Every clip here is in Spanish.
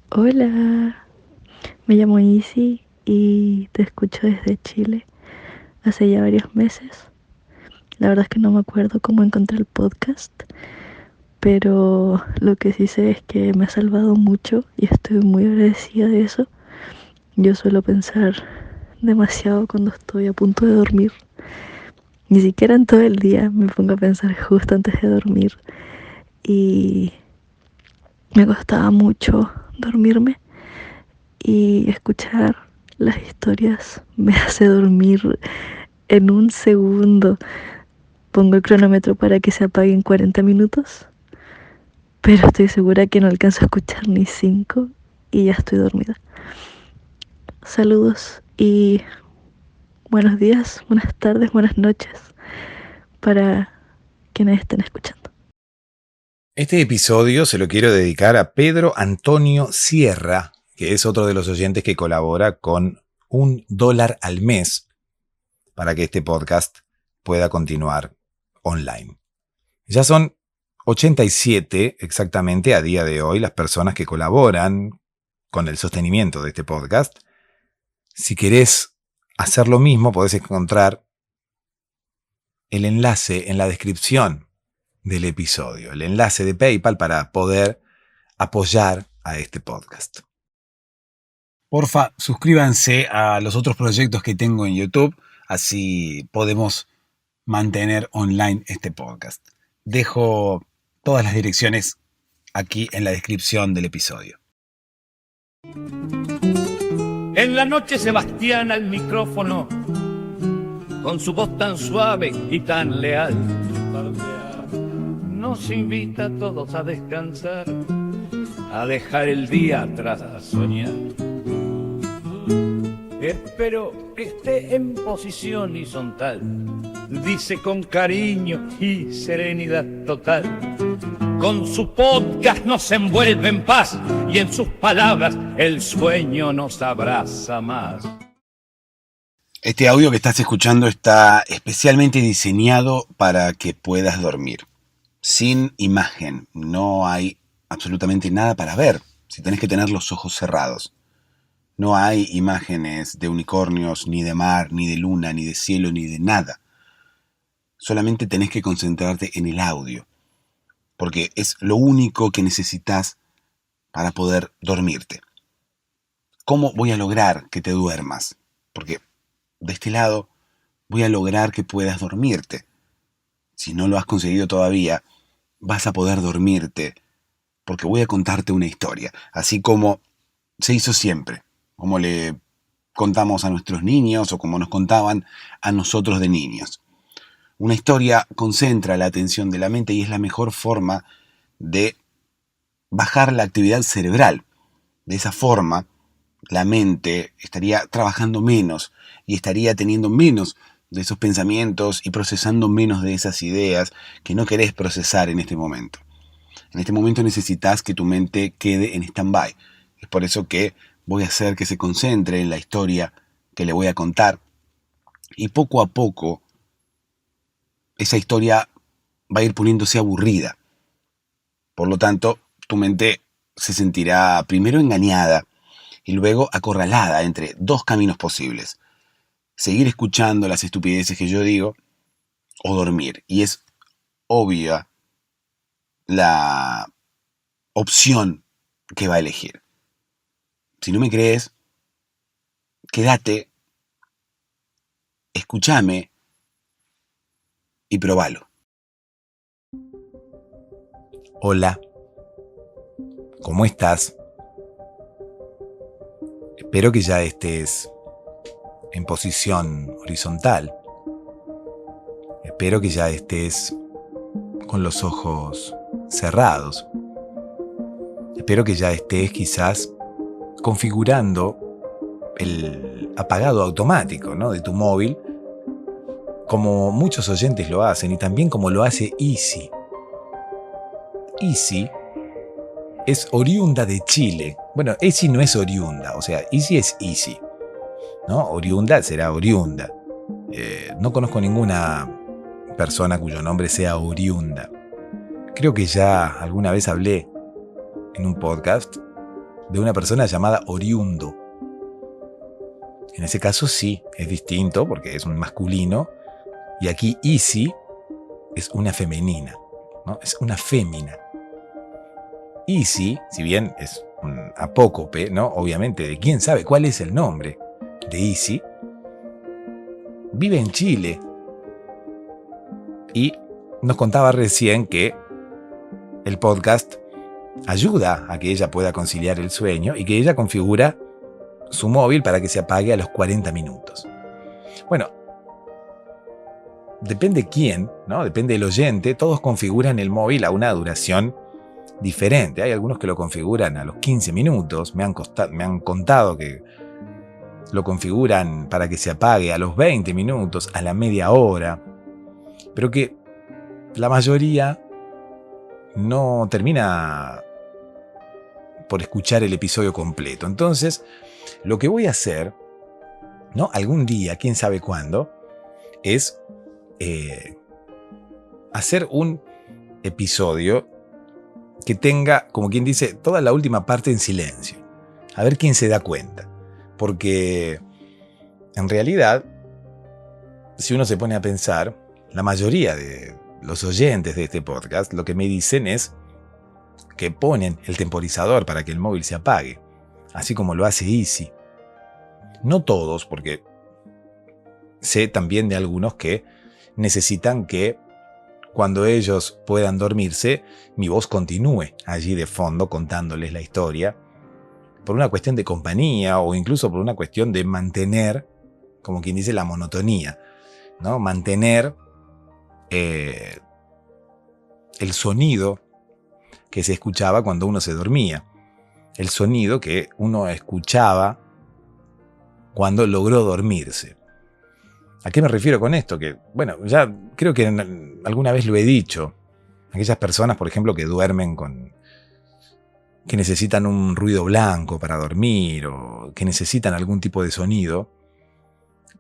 Hola, me llamo Izzy y te escucho desde Chile hace ya varios meses. La verdad es que no me acuerdo cómo encontré el podcast, pero lo que sí sé es que me ha salvado mucho y estoy muy agradecida de eso. Yo suelo pensar demasiado cuando estoy a punto de dormir. Ni siquiera en todo el día me pongo a pensar justo antes de dormir y me costaba mucho dormirme y escuchar las historias me hace dormir en un segundo. Pongo el cronómetro para que se apague en 40 minutos, pero estoy segura que no alcanzo a escuchar ni 5 y ya estoy dormida. Saludos y buenos días, buenas tardes, buenas noches para quienes estén escuchando. Este episodio se lo quiero dedicar a Pedro Antonio Sierra, que es otro de los oyentes que colabora con $1 al mes para que este podcast pueda continuar online. Ya son 87 exactamente a día de hoy las personas que colaboran con el sostenimiento de este podcast. Si querés hacer lo mismo, podés encontrar el enlace en la descripción del episodio, el enlace de PayPal para poder apoyar a este podcast. Porfa, suscríbanse a los otros proyectos que tengo en YouTube, así podemos mantener online este podcast. Dejo todas las direcciones aquí en la descripción del episodio. En la noche Sebastián al micrófono, con su voz tan suave y tan leal, nos invita a todos a descansar, a dejar el día atrás, a soñar. Espero que esté en posición horizontal, dice con cariño y serenidad total. Con su podcast nos envuelve en paz y en sus palabras el sueño nos abraza más. Este audio que estás escuchando está especialmente diseñado para que puedas dormir. Sin imagen, no hay absolutamente nada para ver, si tenés que tener los ojos cerrados. No hay imágenes de unicornios, ni de mar, ni de luna, ni de cielo, ni de nada. Solamente tenés que concentrarte en el audio, porque es lo único que necesitas para poder dormirte. ¿Cómo voy a lograr que te duermas? Porque de este lado voy a lograr que puedas dormirte. Si no lo has conseguido todavía, vas a poder dormirte, porque voy a contarte una historia, así como se hizo siempre, como le contamos a nuestros niños o como nos contaban a nosotros de niños. Una historia concentra la atención de la mente y es la mejor forma de bajar la actividad cerebral. De esa forma, la mente estaría trabajando menos y estaría teniendo menos de esos pensamientos y procesando menos de esas ideas que no querés procesar en este momento. En este momento necesitas que tu mente quede en stand-by. Es por eso que voy a hacer que se concentre en la historia que le voy a contar y poco a poco esa historia va a ir poniéndose aburrida. Por lo tanto, tu mente se sentirá primero engañada y luego acorralada entre dos caminos posibles. Seguir escuchando las estupideces que yo digo o dormir. Y es obvia la opción que va a elegir. Si no me crees, quédate, escúchame y probalo. Hola, ¿cómo estás? Espero que ya estés en posición horizontal. Espero que ya estés con los ojos cerrados. Espero que ya estés quizás configurando el apagado automático, ¿no?, de tu móvil, como muchos oyentes lo hacen y también como lo hace Izzy. Izzy es oriunda de Chile. Bueno, Izzy no es oriunda, o sea, Izzy es Izzy, ¿no? Oriunda será oriunda. No conozco ninguna persona cuyo nombre sea oriunda. Creo que ya alguna vez hablé en un podcast de una persona llamada oriundo. En ese caso sí, es distinto porque es un masculino, y aquí Easy es una femenina, ¿no? Es una fémina. Easy, si bien es un apócope, ¿no? Obviamente, de quién sabe cuál es el nombre de Easy, vive en Chile y nos contaba recién que el podcast ayuda a que ella pueda conciliar el sueño y que ella configura su móvil para que se apague a los 40 minutos. Bueno, depende quién, ¿no? Depende del oyente, todos configuran el móvil a una duración diferente. Hay algunos que lo configuran a los 15 minutos, me han contado que lo configuran para que se apague a los 20 minutos, a la media hora, pero que la mayoría no termina por escuchar el episodio completo. Entonces, lo que voy a hacer, ¿no? Algún día, quién sabe cuándo, es hacer un episodio que tenga, como quien dice, toda la última parte en silencio. A ver quién se da cuenta. Porque, en realidad, si uno se pone a pensar, la mayoría de los oyentes de este podcast lo que me dicen es que ponen el temporizador para que el móvil se apague, así como lo hace Easy. No todos, porque sé también de algunos que necesitan que cuando ellos puedan dormirse, mi voz continúe allí de fondo contándoles la historia, por una cuestión de compañía o incluso por una cuestión de mantener, como quien dice, la monotonía, ¿no? Mantener el sonido que se escuchaba cuando uno se dormía, el sonido que uno escuchaba cuando logró dormirse. ¿A qué me refiero con esto? Que, bueno, ya creo que alguna vez lo he dicho. Aquellas personas, por ejemplo, que duermen que necesitan un ruido blanco para dormir o que necesitan algún tipo de sonido,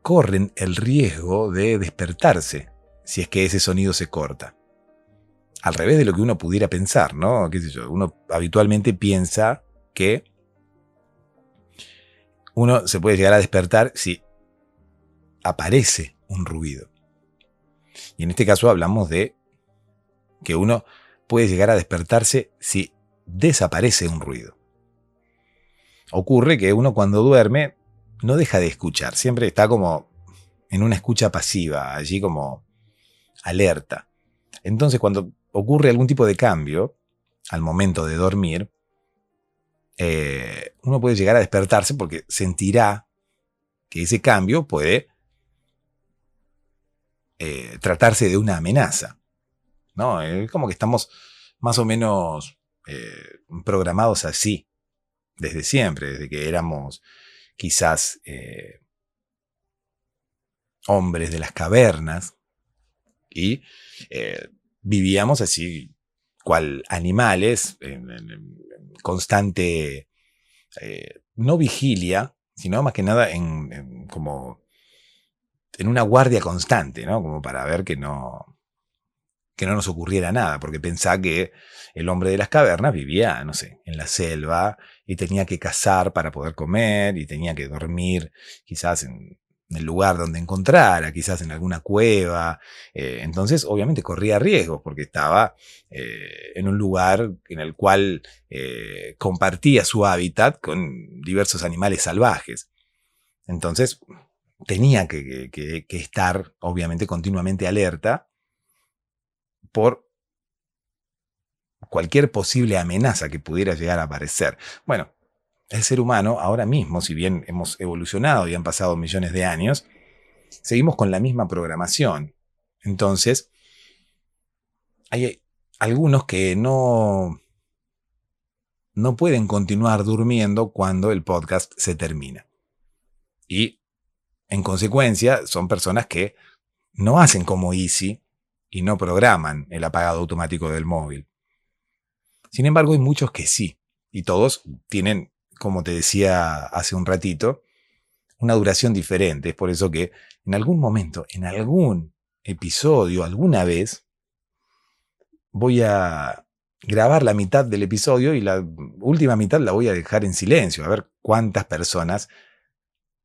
corren el riesgo de despertarse si es que ese sonido se corta. Al revés de lo que uno pudiera pensar, ¿no? ¿Qué sé yo? Uno habitualmente piensa que uno se puede llegar a despertar si aparece un ruido. Y en este caso hablamos de que uno puede llegar a despertarse si desaparece un ruido. Ocurre que uno cuando duerme no deja de escuchar, siempre está como en una escucha pasiva, allí como alerta. Entonces cuando ocurre algún tipo de cambio al momento de dormir, uno puede llegar a despertarse porque sentirá que ese cambio puede tratarse de una amenaza, ¿no? Como que estamos más o menos programados así, desde siempre, desde que éramos quizás hombres de las cavernas y vivíamos así, cual animales, en constante, no vigilia, sino más que nada como en una guardia constante, ¿no? Como para ver que no nos ocurriera nada, porque pensá que el hombre de las cavernas vivía, no sé, en la selva y tenía que cazar para poder comer y tenía que dormir quizás en el lugar donde encontrara, quizás en alguna cueva. Entonces, obviamente, corría riesgos porque estaba en un lugar en el cual compartía su hábitat con diversos animales salvajes. Entonces, tenía que estar, obviamente, continuamente alerta por cualquier posible amenaza que pudiera llegar a aparecer. Bueno, el ser humano ahora mismo, si bien hemos evolucionado y han pasado millones de años, seguimos con la misma programación. Entonces, hay algunos que no pueden continuar durmiendo cuando el podcast se termina. Y, en consecuencia, son personas que no hacen como Easy y no programan el apagado automático del móvil. Sin embargo, hay muchos que sí, y todos tienen, como te decía hace un ratito, una duración diferente. Es por eso que en algún momento, en algún episodio, alguna vez, voy a grabar la mitad del episodio y la última mitad la voy a dejar en silencio, a ver cuántas personas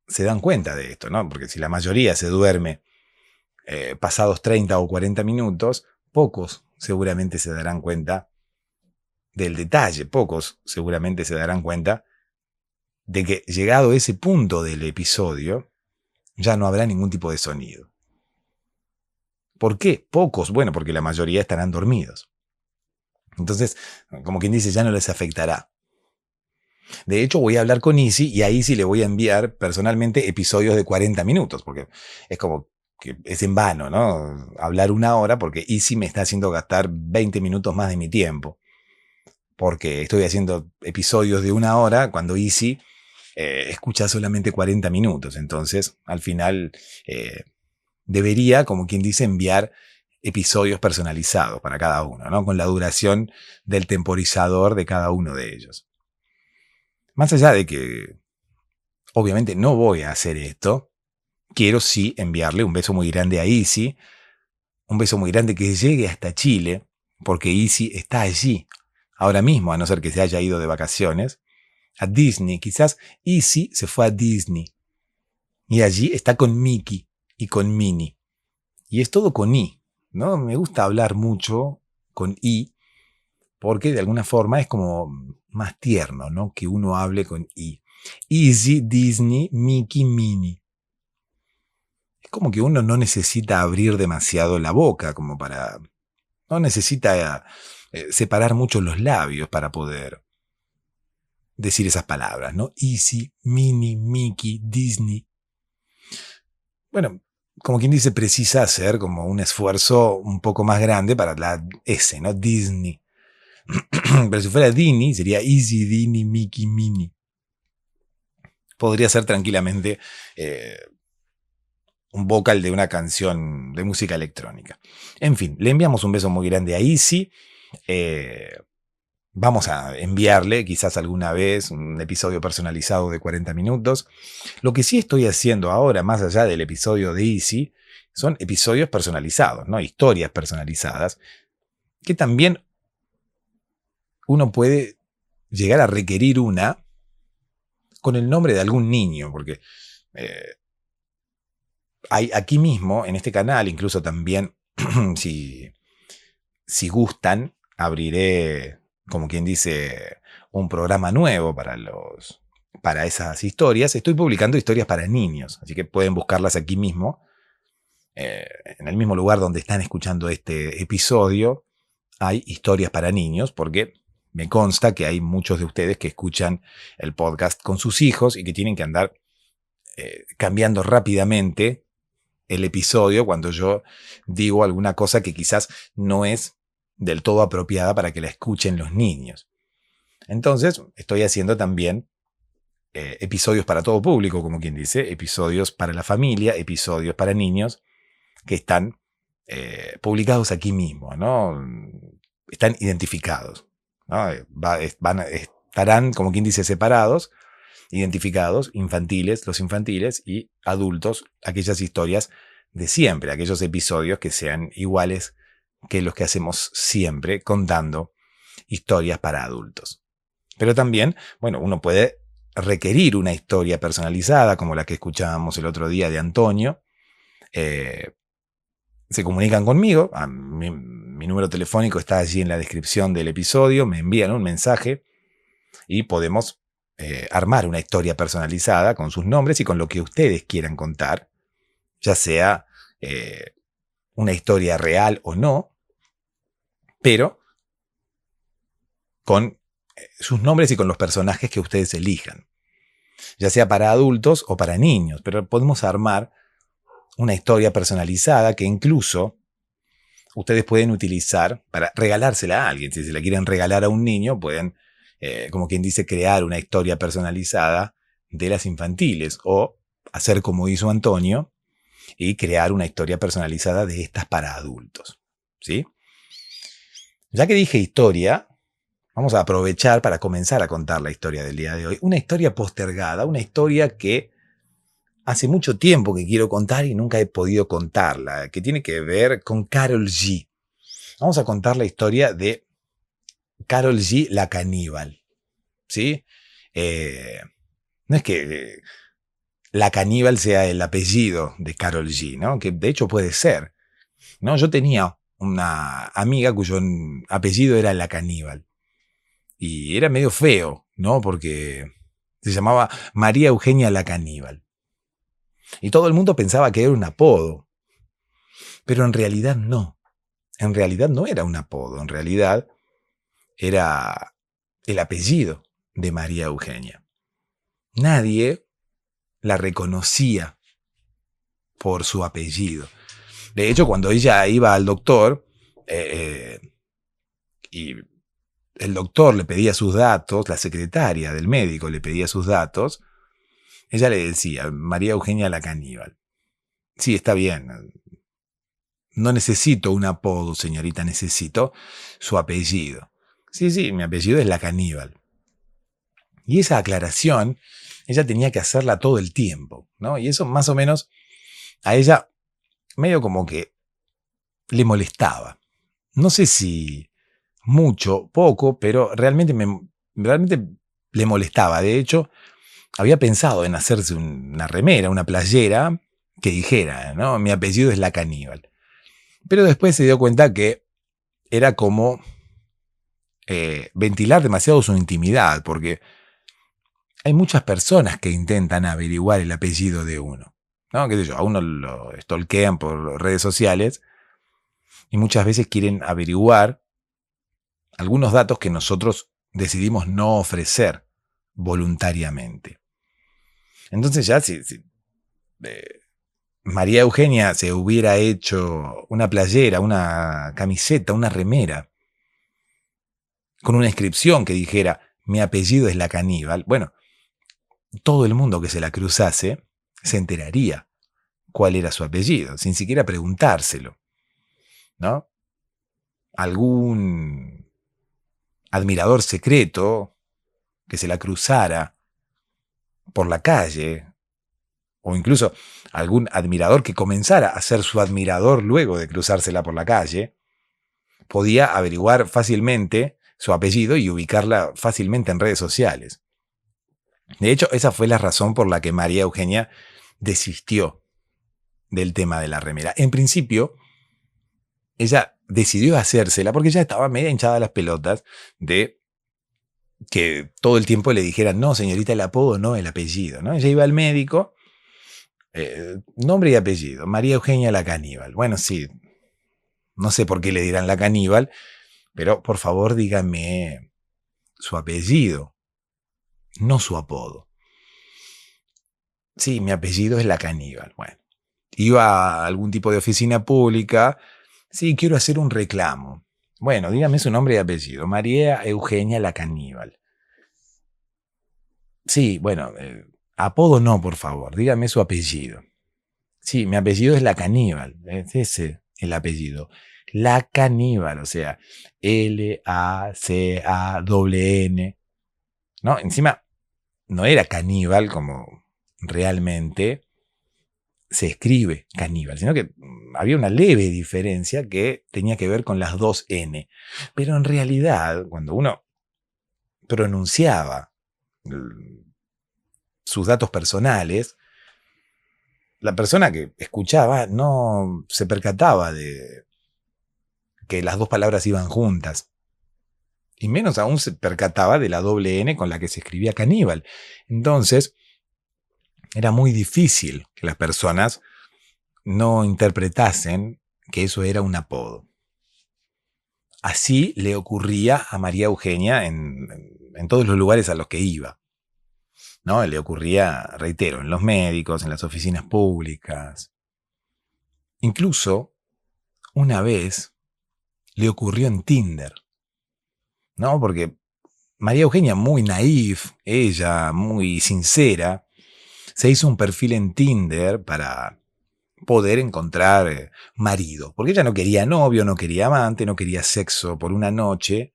se dan cuenta de esto, ¿no? Porque si la mayoría se duerme pasados 30 o 40 minutos, pocos seguramente se darán cuenta del detalle, pocos seguramente se darán cuenta de que llegado ese punto del episodio, ya no habrá ningún tipo de sonido. ¿Por qué? Pocos, bueno, porque la mayoría estarán dormidos. Entonces, como quien dice, ya no les afectará. De hecho, voy a hablar con Easy y a Easy le voy a enviar personalmente episodios de 40 minutos, porque es como que es en vano, ¿no? Hablar una hora, porque Easy me está haciendo gastar 20 minutos más de mi tiempo. Porque estoy haciendo episodios de una hora cuando Easy escucha solamente 40 minutos. Entonces, al final, debería, como quien dice, enviar episodios personalizados para cada uno, ¿no? Con la duración del temporizador de cada uno de ellos. Más allá de que, obviamente, no voy a hacer esto, quiero sí enviarle un beso muy grande a Easy, un beso muy grande que llegue hasta Chile, porque Easy está allí, ahora mismo, a no ser que se haya ido de vacaciones, a Disney. Quizás Easy se fue a Disney, y allí está con Mickey y con Minnie. Y es todo con I, ¿no? Me gusta hablar mucho con I, porque de alguna forma es como más tierno, ¿no? Que uno hable con I. Easy, Disney, Mickey, Minnie. Es como que uno no necesita abrir demasiado la boca, como para... No necesita separar mucho los labios para poder decir esas palabras, ¿no? Easy, Minnie, Mickey, Disney. Bueno, como quien dice, precisa hacer como un esfuerzo un poco más grande para la S, ¿no? Disney. Pero si fuera Disney, sería Easy, Disney, Mickey, Minnie. Podría ser tranquilamente un vocal de una canción de música electrónica. En fin, le enviamos un beso muy grande a Easy. Vamos a enviarle quizás alguna vez un episodio personalizado de 40 minutos. Lo que sí estoy haciendo ahora, más allá del episodio de Easy, son episodios personalizados, ¿no? Historias personalizadas, que también uno puede llegar a requerir una con el nombre de algún niño, porque hay aquí mismo, en este canal, incluso también, si gustan, abriré, como quien dice, un programa nuevo para esas historias. Estoy publicando historias para niños, así que pueden buscarlas aquí mismo, en el mismo lugar donde están escuchando este episodio. Hay historias para niños, porque me consta que hay muchos de ustedes que escuchan el podcast con sus hijos y que tienen que andar cambiando rápidamente el episodio cuando yo digo alguna cosa que quizás no es del todo apropiada para que la escuchen los niños. Entonces, estoy haciendo también episodios para todo público, como quien dice, episodios para la familia, episodios para niños, que están publicados aquí mismo, ¿no? Están identificados, ¿no? Estarán, como quien dice, separados, identificados, infantiles, los infantiles, y adultos, aquellas historias de siempre, aquellos episodios que sean iguales que los que hacemos siempre, contando historias para adultos. Pero también, bueno, uno puede requerir una historia personalizada, como la que escuchábamos el otro día de Antonio. Se comunican conmigo, mi número telefónico está allí en la descripción del episodio, me envían un mensaje y podemos armar una historia personalizada con sus nombres y con lo que ustedes quieran contar, ya sea una historia real o no, pero con sus nombres y con los personajes que ustedes elijan, ya sea para adultos o para niños, pero podemos armar una historia personalizada que incluso ustedes pueden utilizar para regalársela a alguien. Si se la quieren regalar a un niño, pueden, como quien dice, crear una historia personalizada de las infantiles o hacer como hizo Antonio y crear una historia personalizada de estas para adultos, ¿sí? Ya que dije historia, vamos a aprovechar para comenzar a contar la historia del día de hoy. Una historia postergada, una historia que hace mucho tiempo que quiero contar y nunca he podido contarla, que tiene que ver con Karol G. Vamos a contar la historia de Karol G, la caníbal, ¿sí? No es que la caníbal sea el apellido de Karol G, ¿no? Que de hecho puede ser, ¿no? Yo tenía una amiga cuyo apellido era la caníbal. Y era medio feo, ¿no? Porque se llamaba María Eugenia la caníbal. Y todo el mundo pensaba que era un apodo. Pero en realidad no. En realidad no era un apodo. En realidad era el apellido de María Eugenia. Nadie la reconocía por su apellido. De hecho, cuando ella iba al doctor y el doctor le pedía sus datos, la secretaria del médico le pedía sus datos, ella le decía, María Eugenia la caníbal. Sí, está bien. No necesito un apodo, señorita, necesito su apellido. Sí, mi apellido es la caníbal. Y esa aclaración, ella tenía que hacerla todo el tiempo, ¿no? Y eso más o menos a ella medio como que le molestaba. No sé si mucho, poco, pero realmente le molestaba. De hecho, había pensado en hacerse una remera, una playera que dijera, ¿no? Mi apellido es la caníbal. Pero después se dio cuenta que era como ventilar demasiado su intimidad, porque hay muchas personas que intentan averiguar el apellido de uno, ¿no? ¿Qué sé yo? A uno lo stalkean por redes sociales y muchas veces quieren averiguar algunos datos que nosotros decidimos no ofrecer voluntariamente. Entonces ya si María Eugenia se hubiera hecho una playera, una camiseta, una remera, con una inscripción que dijera, mi apellido es la caníbal, bueno, todo el mundo que se la cruzase se enteraría cuál era su apellido, sin siquiera preguntárselo, ¿no? Algún admirador secreto que se la cruzara por la calle, o incluso algún admirador que comenzara a ser su admirador luego de cruzársela por la calle, podía averiguar fácilmente su apellido y ubicarla fácilmente en redes sociales. De hecho, esa fue la razón por la que María Eugenia desistió del tema de la remera. En principio, ella decidió hacérsela porque ya estaba media hinchada las pelotas de que todo el tiempo le dijeran, no, señorita, el apodo, no el apellido, ¿no? Ella iba al médico, nombre y apellido, María Eugenia la caníbal. Bueno, sí, no sé por qué le dirán la caníbal, pero por favor dígame su apellido, no su apodo. Sí, mi apellido es la caníbal. Bueno, iba a algún tipo de oficina pública. Sí, quiero hacer un reclamo. Bueno, dígame su nombre y apellido. María Eugenia la caníbal. Sí, bueno, apodo no, por favor. Dígame su apellido. Sí, mi apellido es la caníbal. Es ese el apellido. La caníbal, o sea, L-A-C-A-N. ¿No? Encima, no era caníbal como realmente se escribe caníbal, sino que había una leve diferencia que tenía que ver con las dos N. Pero en realidad, cuando uno pronunciaba sus datos personales, la persona que escuchaba no se percataba de que las dos palabras iban juntas. Y menos aún se percataba de la doble N con la que se escribía caníbal. Entonces, era muy difícil que las personas no interpretasen que eso era un apodo. Así le ocurría a María Eugenia en todos los lugares a los que iba, ¿no? Le ocurría, reitero, en los médicos, en las oficinas públicas. Incluso, una vez, le ocurrió en Tinder, ¿no? Porque María Eugenia, muy naif, ella, muy sincera, se hizo un perfil en Tinder para poder encontrar marido. Porque ella no quería novio, no quería amante, no quería sexo por una noche,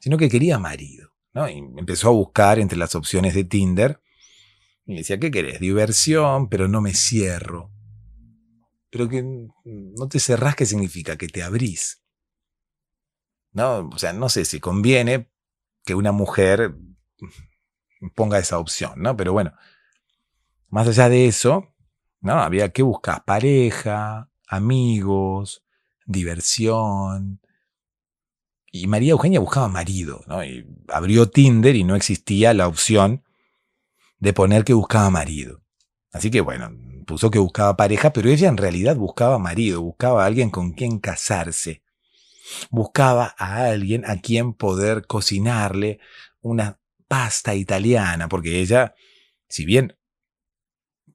sino que quería marido, ¿no? Y empezó a buscar entre las opciones de Tinder y decía, ¿qué querés? Diversión, pero no me cierro. Pero que no te cerrás, ¿qué significa? Que te abrís. ¿no? O sea, no sé si conviene que una mujer ponga esa opción, ¿no? Pero bueno, más allá de eso, ¿no? Había que buscar pareja, amigos, diversión. Y María Eugenia buscaba marido, ¿no? Y abrió Tinder y no existía la opción de poner que buscaba marido. Así que bueno, puso que buscaba pareja, pero ella en realidad buscaba marido, buscaba a alguien con quien casarse. Buscaba a alguien a quien poder cocinarle una pasta italiana, porque ella, si bien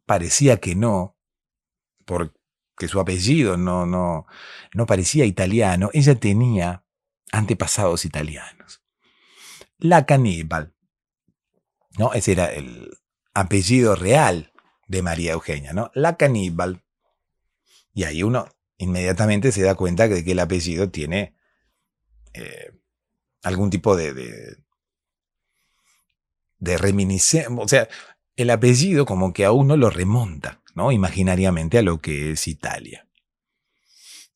parecía que no, porque su apellido no parecía italiano, ella tenía antepasados italianos. La Caníbal, ¿no? Ese era el apellido real de María Eugenia, ¿no? La Caníbal. Y ahí uno inmediatamente se da cuenta de que el apellido tiene eh, algún tipo de reminiscencia. O sea, el apellido como que a uno lo remonta, ¿no? Imaginariamente a lo que es Italia.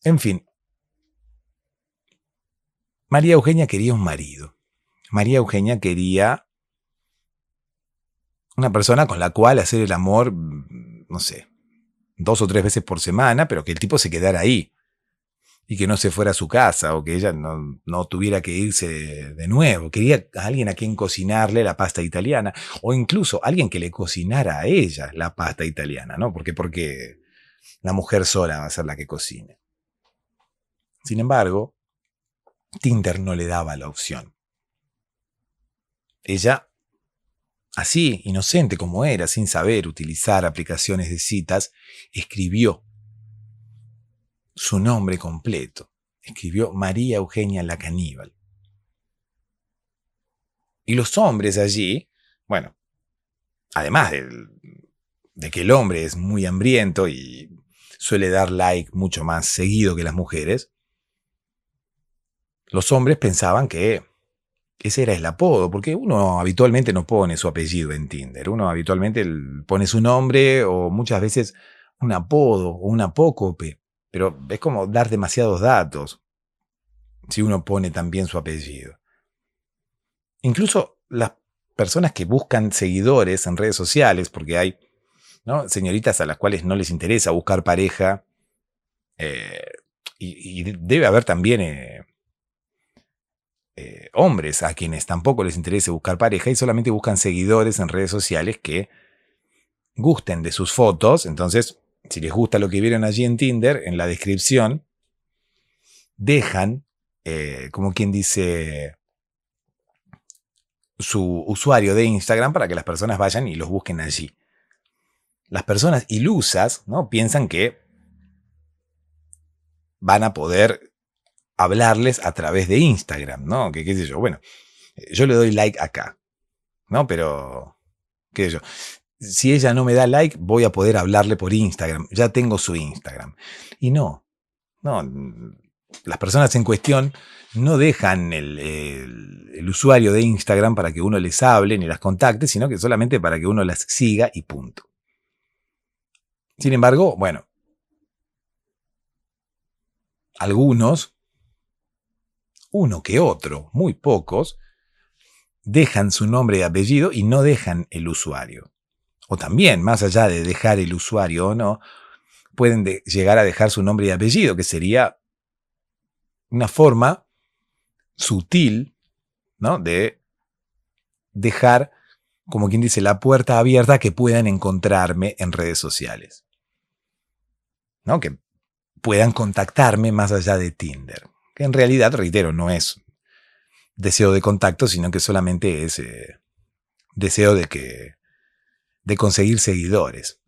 En fin, María Eugenia quería un marido. María Eugenia quería una persona con la cual hacer el amor, no sé, 2 o 3 veces por semana, pero que el tipo se quedara ahí y que no se fuera a su casa o que ella no tuviera que irse de nuevo. Quería a alguien a quien cocinarle la pasta italiana o incluso alguien que le cocinara a ella la pasta italiana, ¿no? Porque la mujer sola va a ser la que cocine. Sin embargo, Tinder no le daba la opción. Ella, así, inocente como era, sin saber utilizar aplicaciones de citas, escribió su nombre completo. Escribió María Eugenia la Caníbal. Y los hombres allí, bueno, además de que el hombre es muy hambriento y suele dar like mucho más seguido que las mujeres, los hombres pensaban que ese era el apodo, porque uno habitualmente no pone su apellido en Tinder, uno habitualmente pone su nombre o muchas veces un apodo o un apócope, pero es como dar demasiados datos si uno pone también su apellido. Incluso las personas que buscan seguidores en redes sociales, porque hay, ¿no?, señoritas a las cuales no les interesa buscar pareja, y debe haber también hombres a quienes tampoco les interesa buscar pareja y solamente buscan seguidores en redes sociales que gusten de sus fotos. Entonces, si les gusta lo que vieron allí en Tinder, en la descripción dejan, como quien dice, su usuario de Instagram para que las personas vayan y los busquen allí. Las personas ilusas, ¿no?, piensan que van a poder hablarles a través de Instagram, ¿no? Que qué sé yo, bueno, yo le doy like acá, ¿no? Pero, qué sé yo, si ella no me da like, voy a poder hablarle por Instagram, ya tengo su Instagram. Y no, las personas en cuestión no dejan el usuario de Instagram para que uno les hable ni las contacte, sino que solamente para que uno las siga y punto. Sin embargo, bueno, algunos, uno que otro, muy pocos, dejan su nombre y apellido y no dejan el usuario. O también, más allá de dejar el usuario o no, pueden llegar a dejar su nombre y apellido, que sería una forma sutil, ¿no?, de dejar, como quien dice, la puerta abierta a que puedan encontrarme en redes sociales, ¿no?, que puedan contactarme más allá de Tinder, que en realidad, reitero, no es deseo de contacto, sino que solamente es deseo de conseguir seguidores.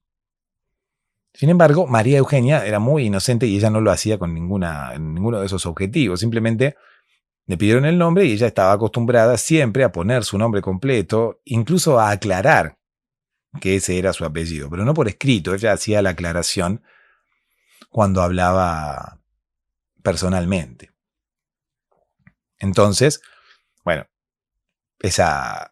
Sin embargo, María Eugenia era muy inocente y ella no lo hacía con ninguno de esos objetivos. Simplemente le pidieron el nombre y ella estaba acostumbrada siempre a poner su nombre completo, incluso a aclarar que ese era su apellido, pero no por escrito. Ella hacía la aclaración cuando hablaba personalmente. Entonces, bueno, esa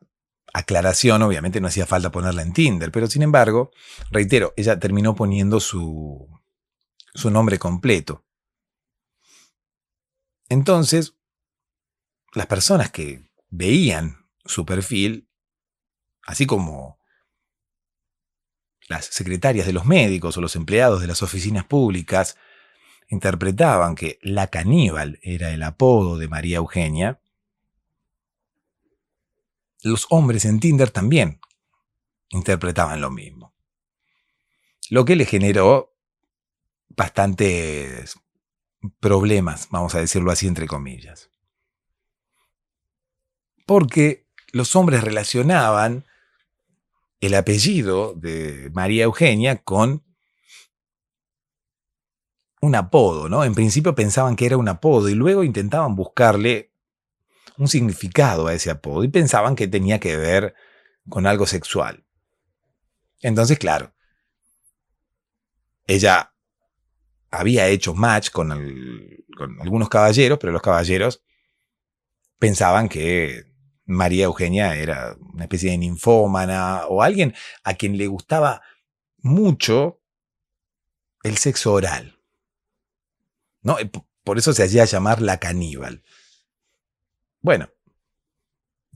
aclaración obviamente no hacía falta ponerla en Tinder, pero sin embargo, reitero, ella terminó poniendo su nombre completo. Entonces, las personas que veían su perfil, así como las secretarias de los médicos o los empleados de las oficinas públicas, interpretaban que la caníbal era el apodo de María Eugenia, los hombres en Tinder también interpretaban lo mismo. Lo que le generó bastantes problemas, vamos a decirlo así entre comillas. Porque los hombres relacionaban el apellido de María Eugenia con un apodo, ¿no? En principio pensaban que era un apodo y luego intentaban buscarle un significado a ese apodo y pensaban que tenía que ver con algo sexual. Entonces, claro, ella había hecho match con algunos caballeros, pero los caballeros pensaban que María Eugenia era una especie de ninfómana o alguien a quien le gustaba mucho el sexo oral, ¿no? Por eso se hacía llamar la caníbal. Bueno,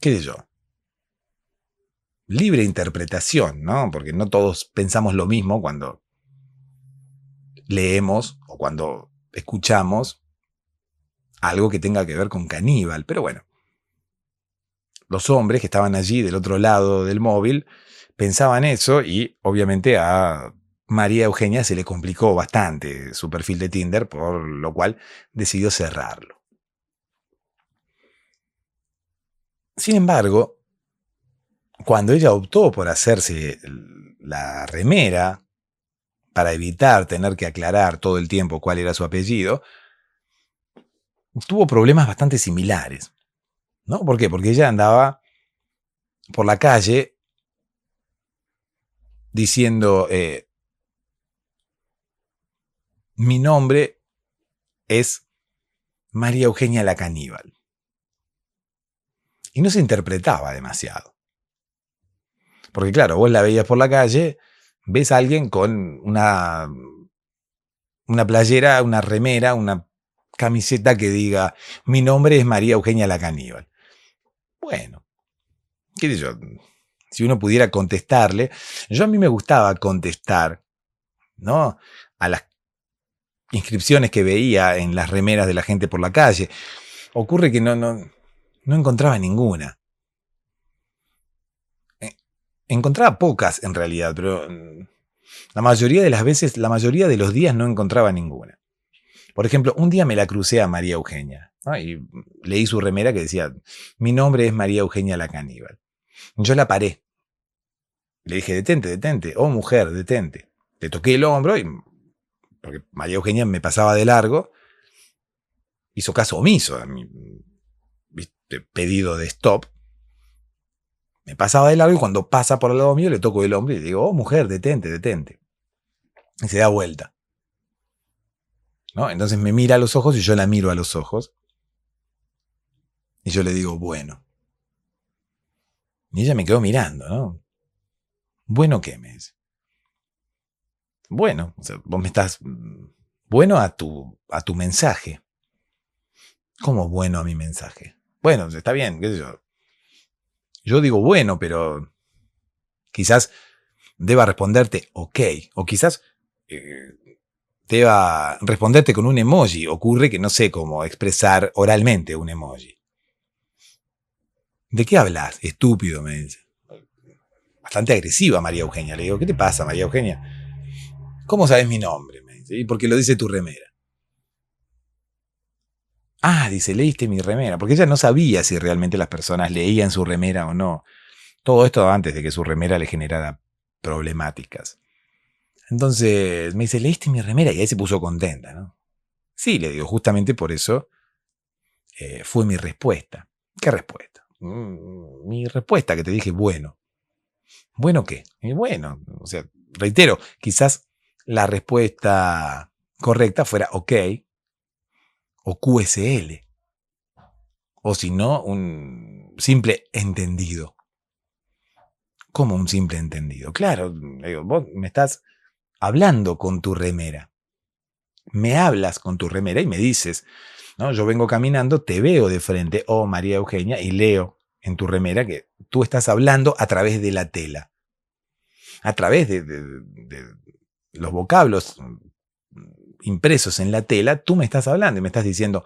qué sé yo. Libre interpretación, ¿no? Porque no todos pensamos lo mismo cuando leemos o cuando escuchamos algo que tenga que ver con caníbal. Pero bueno, los hombres que estaban allí del otro lado del móvil pensaban eso y obviamente a María Eugenia se le complicó bastante su perfil de Tinder, por lo cual decidió cerrarlo. Sin embargo, cuando ella optó por hacerse la remera para evitar tener que aclarar todo el tiempo cuál era su apellido, tuvo problemas bastante similares, ¿no? ¿Por qué? Porque ella andaba por la calle diciendo, mi nombre es María Eugenia la Caníbal. Y no se interpretaba demasiado. Porque claro, vos la veías por la calle, ves a alguien con una playera, una remera, una camiseta que diga, mi nombre es María Eugenia la Caníbal. Bueno, qué sé yo, si uno pudiera contestarle, a mí me gustaba contestar, ¿no? A las inscripciones que veía en las remeras de la gente por la calle. Ocurre que no encontraba ninguna. Encontraba pocas en realidad, pero la mayoría de las veces, la mayoría de los días no encontraba ninguna. Por ejemplo, un día me la crucé a María Eugenia, ¿no? Y leí su remera que decía, mi nombre es María Eugenia la Caníbal. Yo la paré. Le dije, detente, oh mujer, detente. Le toqué el hombro, porque María Eugenia me pasaba de largo, hizo caso omiso a mi pedido de stop. Me pasaba de largo y cuando pasa por el lado mío le toco el hombro y le digo, oh mujer, detente. Y se da vuelta, ¿no? Entonces me mira a los ojos y yo la miro a los ojos. Y yo le digo, bueno. Y ella me quedó mirando, ¿no? ¿Bueno qué? Me dice. Bueno, o sea, vos me estás... Bueno a tu mensaje. ¿Cómo bueno a mi mensaje? Bueno, está bien, qué sé yo. Yo digo bueno, pero quizás deba responderte ok. O quizás deba responderte con un emoji. Ocurre que no sé cómo expresar oralmente un emoji. ¿De qué hablas? Estúpido, me dice. Bastante agresiva María Eugenia. Le digo, ¿qué te pasa, María Eugenia? ¿Cómo sabes mi nombre? Me dice. Y porque lo dice tu remera. Ah, dice, leíste mi remera. Porque ella no sabía si realmente las personas leían su remera o no. Todo esto antes de que su remera le generara problemáticas. Entonces me dice, ¿leíste mi remera? Y ahí se puso contenta, ¿no? Sí, le digo, justamente por eso fue mi respuesta. ¿Qué respuesta? Mi respuesta que te dije, bueno. ¿Bueno qué? Y bueno, o sea, reitero, quizás la respuesta correcta fuera ok o QSL. O si no, un simple entendido. ¿Cómo un simple entendido? Claro, digo, vos me estás hablando con tu remera. me hablas con tu remera y me dices, ¿no? Yo vengo caminando, te veo de frente, oh María Eugenia, y leo en tu remera que tú estás hablando a través de la tela, a través de los vocablos impresos en la tela, tú me estás hablando y me estás diciendo,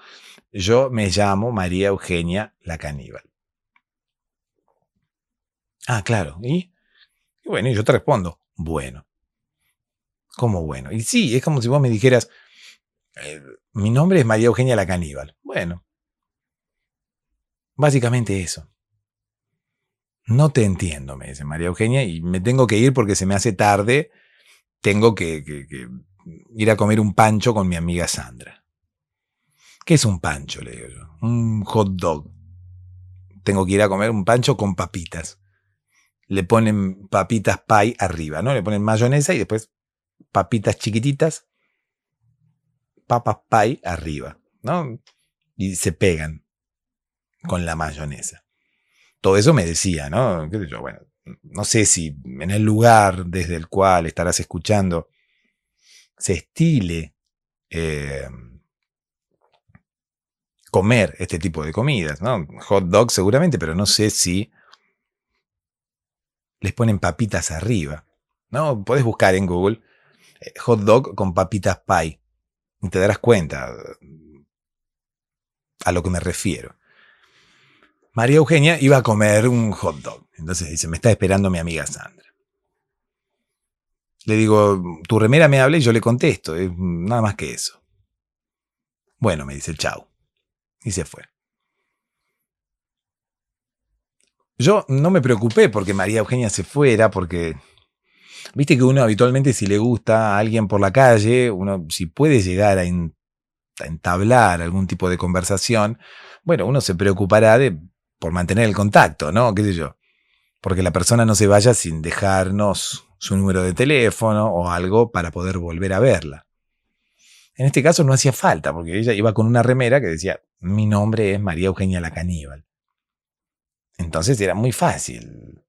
yo me llamo María Eugenia la caníbal. Ah, claro, y bueno, y yo te respondo, bueno. ¿Cómo bueno? Y sí, es como si vos me dijeras, mi nombre es María Eugenia la caníbal. Bueno, básicamente eso. No te entiendo, me dice María Eugenia, y me tengo que ir porque se me hace tarde. Tengo que ir a comer un pancho con mi amiga Sandra. ¿Qué es un pancho? Le digo yo. Un hot dog. Tengo que ir a comer un pancho con papitas. Le ponen papitas pie arriba, ¿no? Le ponen mayonesa y después papitas chiquititas, papas pie arriba, ¿no? Y se pegan con la mayonesa. Todo eso me decía, ¿no? ¿Qué sé yo? Bueno, no sé si en el lugar desde el cual estarás escuchando se estile comer este tipo de comidas, ¿no? Hot dog seguramente, pero no sé si les ponen papitas arriba, ¿no? Podés buscar en Google hot dog con papitas pie y te darás cuenta a lo que me refiero. María Eugenia iba a comer un hot dog. Entonces dice, me está esperando mi amiga Sandra. Le digo, tu remera me habla y yo le contesto. Nada más que eso. Bueno, me dice, chau. Y se fue. Yo no me preocupé porque María Eugenia se fuera, porque viste que uno habitualmente si le gusta a alguien por la calle, uno si puede llegar a entablar algún tipo de conversación, bueno, uno se preocupará por mantener el contacto, ¿no? ¿Qué sé yo? Porque la persona no se vaya sin dejarnos su número de teléfono o algo para poder volver a verla. En este caso no hacía falta, porque ella iba con una remera que decía, mi nombre es María Eugenia la caníbal. Entonces era muy fácil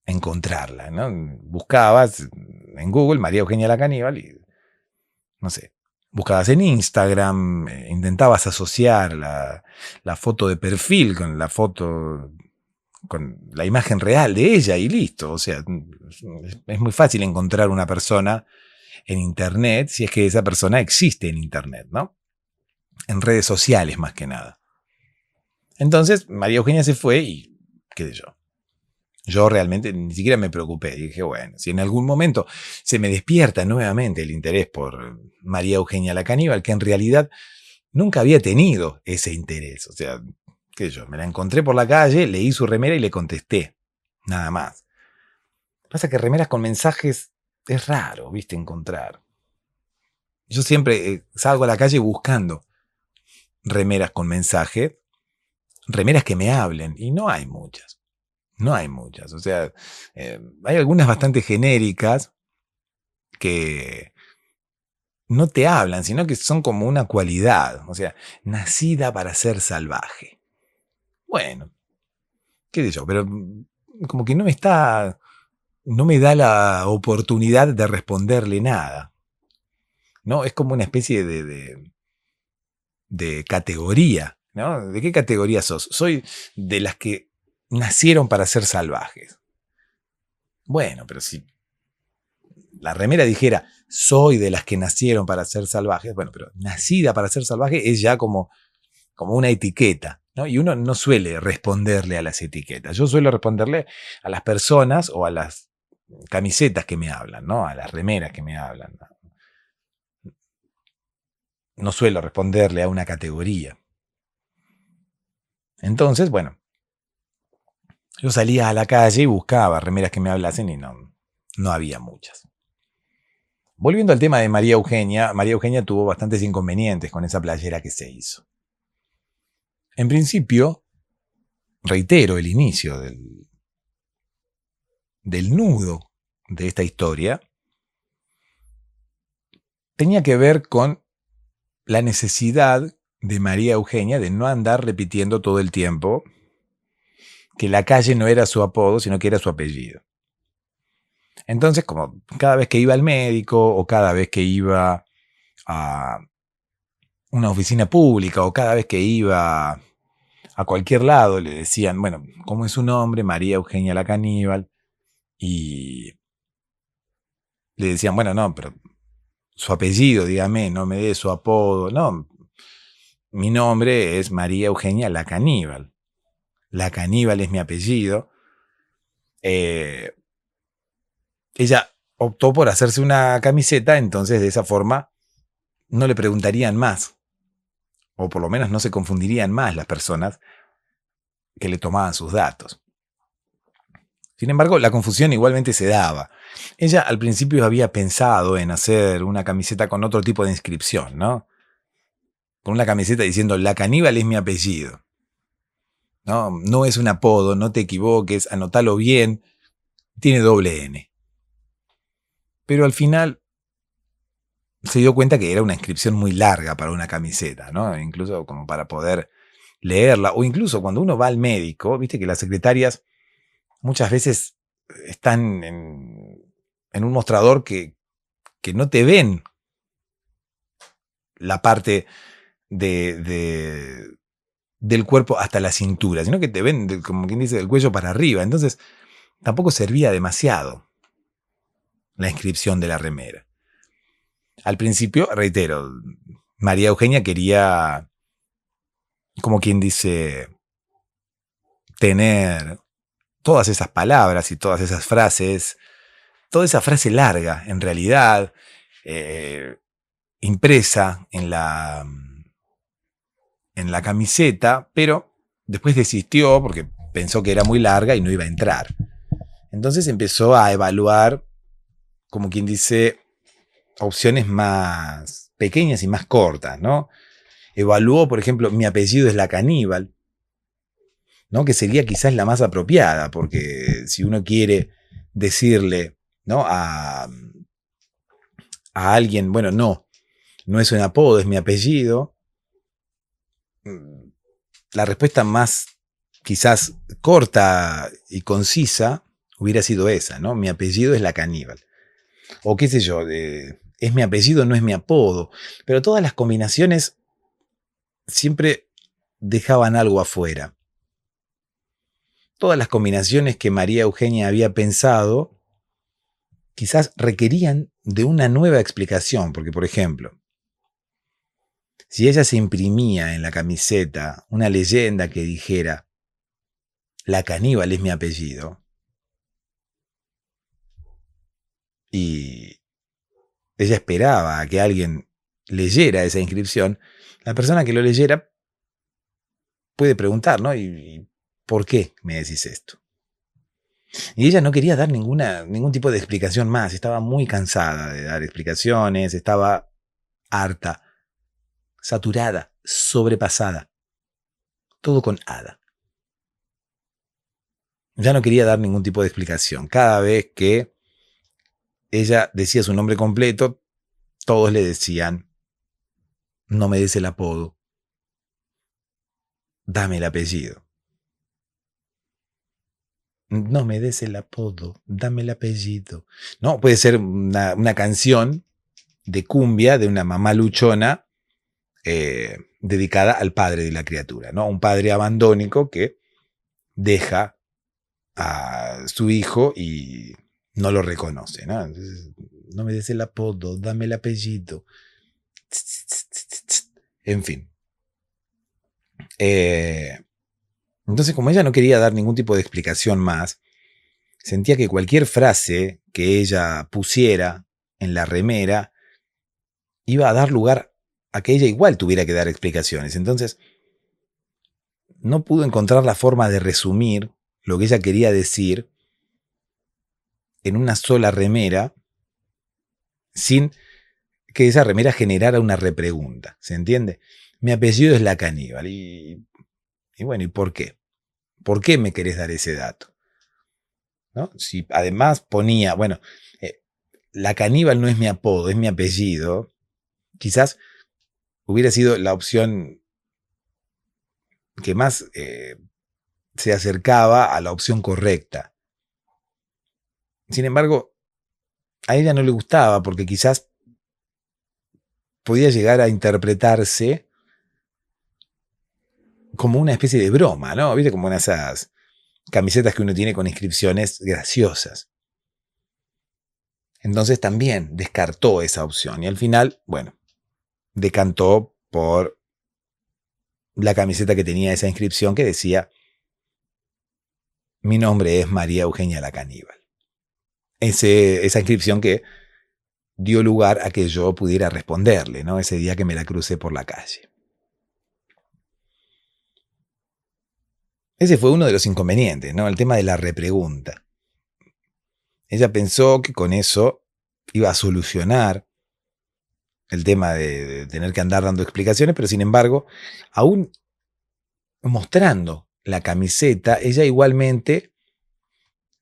encontrarla, ¿no? Buscabas en Google María Eugenia la caníbal y, no sé, buscabas en Instagram, intentabas asociar la foto de perfil con la foto, con la imagen real de ella y listo. O sea, es muy fácil encontrar una persona en Internet si es que esa persona existe en Internet, ¿no? En redes sociales más que nada. Entonces, María Eugenia se fue y, qué sé yo. Yo realmente ni siquiera me preocupé. Dije, bueno, si en algún momento se me despierta nuevamente el interés por María Eugenia la caníbal, que en realidad nunca había tenido ese interés. O sea, qué sé yo, me la encontré por la calle, leí su remera y le contesté. Nada más. Pasa que remeras con mensajes es raro, viste, encontrar. Yo siempre salgo a la calle buscando remeras con mensaje, remeras que me hablen, y no hay muchas. No hay muchas. O sea, hay algunas bastante genéricas que no te hablan, sino que son como una cualidad. O sea, nacida para ser salvaje. Bueno, qué sé yo, pero como que no me da la oportunidad de responderle nada. ¿No? Es como una especie de categoría, ¿no? ¿De qué categoría sos? Soy de las que nacieron para ser salvajes. Bueno, pero si la remera dijera, soy de las que nacieron para ser salvajes, bueno, pero nacida para ser salvaje es ya como una etiqueta, ¿no? Y uno no suele responderle a las etiquetas. Yo suelo responderle a las personas o a las camisetas que me hablan, ¿no? A las remeras que me hablan, ¿no? No suelo responderle a una categoría. Entonces, bueno, yo salía a la calle y buscaba remeras que me hablasen y no había muchas. Volviendo al tema de María Eugenia tuvo bastantes inconvenientes con esa playera que se hizo. En principio, reitero el inicio del nudo de esta historia, tenía que ver con la necesidad de María Eugenia de no andar repitiendo todo el tiempo que la calle no era su apodo, sino que era su apellido. Entonces, como cada vez que iba al médico o cada vez que iba a una oficina pública o cada vez que iba a cualquier lado le decían, bueno, ¿cómo es su nombre? María Eugenia la Caníbal. Y le decían, bueno, no, pero su apellido, dígame, no me dé su apodo. No, mi nombre es María Eugenia la Caníbal. La Caníbal es mi apellido. Ella optó por hacerse una camiseta, entonces de esa forma no le preguntarían más, o por lo menos no se confundirían más las personas que le tomaban sus datos. Sin embargo, la confusión igualmente se daba. Ella al principio había pensado en hacer una camiseta con otro tipo de inscripción, ¿no? Con una camiseta diciendo, la Caníbal es mi apellido. No, no es un apodo, no te equivoques, anótalo bien, tiene doble N. Pero al final se dio cuenta que era una inscripción muy larga para una camiseta, ¿no? Incluso como para poder leerla, o incluso cuando uno va al médico, viste que las secretarias muchas veces están en un mostrador que no te ven la parte del cuerpo hasta la cintura, sino que te ven, como quien dice, del cuello para arriba. Entonces, tampoco servía demasiado la inscripción de la remera. Al principio, reitero, María Eugenia quería, como quien dice, tener todas esas palabras y todas esas frases, toda esa frase larga, en realidad, impresa en la camiseta, pero después desistió porque pensó que era muy larga y no iba a entrar. Entonces empezó a evaluar, como quien dice, opciones más pequeñas y más cortas, ¿no? Evaluó, por ejemplo, mi apellido es la Caníbal, ¿no? Que sería quizás la más apropiada, porque si uno quiere decirle, ¿no? a alguien, bueno, no es un apodo, es mi apellido, la respuesta más quizás corta y concisa hubiera sido esa, ¿no? Mi apellido es la Caníbal. O qué sé yo, es mi apellido, no es mi apodo. Pero todas las combinaciones siempre dejaban algo afuera. Todas las combinaciones que María Eugenia había pensado quizás requerían de una nueva explicación, porque por ejemplo, si ella se imprimía en la camiseta una leyenda que dijera, la Caníbal es mi apellido, y ella esperaba a que alguien leyera esa inscripción, la persona que lo leyera puede preguntar, ¿no? ¿Y por qué me decís esto? Y ella no quería dar ningún tipo de explicación más, estaba muy cansada de dar explicaciones, estaba harta, saturada, sobrepasada, todo con hada. Ya no quería dar ningún tipo de explicación. Cada vez que ella decía su nombre completo, todos le decían, no me des el apodo, dame el apellido. No me des el apodo, dame el apellido. No, puede ser una canción de cumbia de una mamá luchona dedicada al padre de la criatura, ¿no? Un padre abandónico que deja a su hijo y no lo reconoce, ¿no? Entonces, no me des el apodo, dame el apellido. En fin. Entonces, como ella no quería dar ningún tipo de explicación más, sentía que cualquier frase que ella pusiera en la remera iba a dar lugar a que ella igual tuviera que dar explicaciones. Entonces, no pudo encontrar la forma de resumir lo que ella quería decir en una sola remera sin que esa remera generara una repregunta. ¿Se entiende? Mi apellido es la Caníbal. Y bueno, ¿y por qué? ¿Por qué me querés dar ese dato? ¿No? Si además ponía, bueno, la Caníbal no es mi apodo, es mi apellido, quizás hubiera sido la opción que más se acercaba a la opción correcta. Sin embargo, a ella no le gustaba porque quizás podía llegar a interpretarse como una especie de broma, ¿no? ¿Viste? Como en esas camisetas que uno tiene con inscripciones graciosas. Entonces también descartó esa opción y al final, bueno, decantó por la camiseta que tenía esa inscripción que decía: mi nombre es María Eugenia la Caníbal. Esa inscripción que dio lugar a que yo pudiera responderle, ¿no? Ese día que me la crucé por la calle. Ese fue uno de los inconvenientes, ¿no? El tema de la repregunta. Ella pensó que con eso iba a solucionar el tema de tener que andar dando explicaciones, pero sin embargo, aún mostrando la camiseta, ella igualmente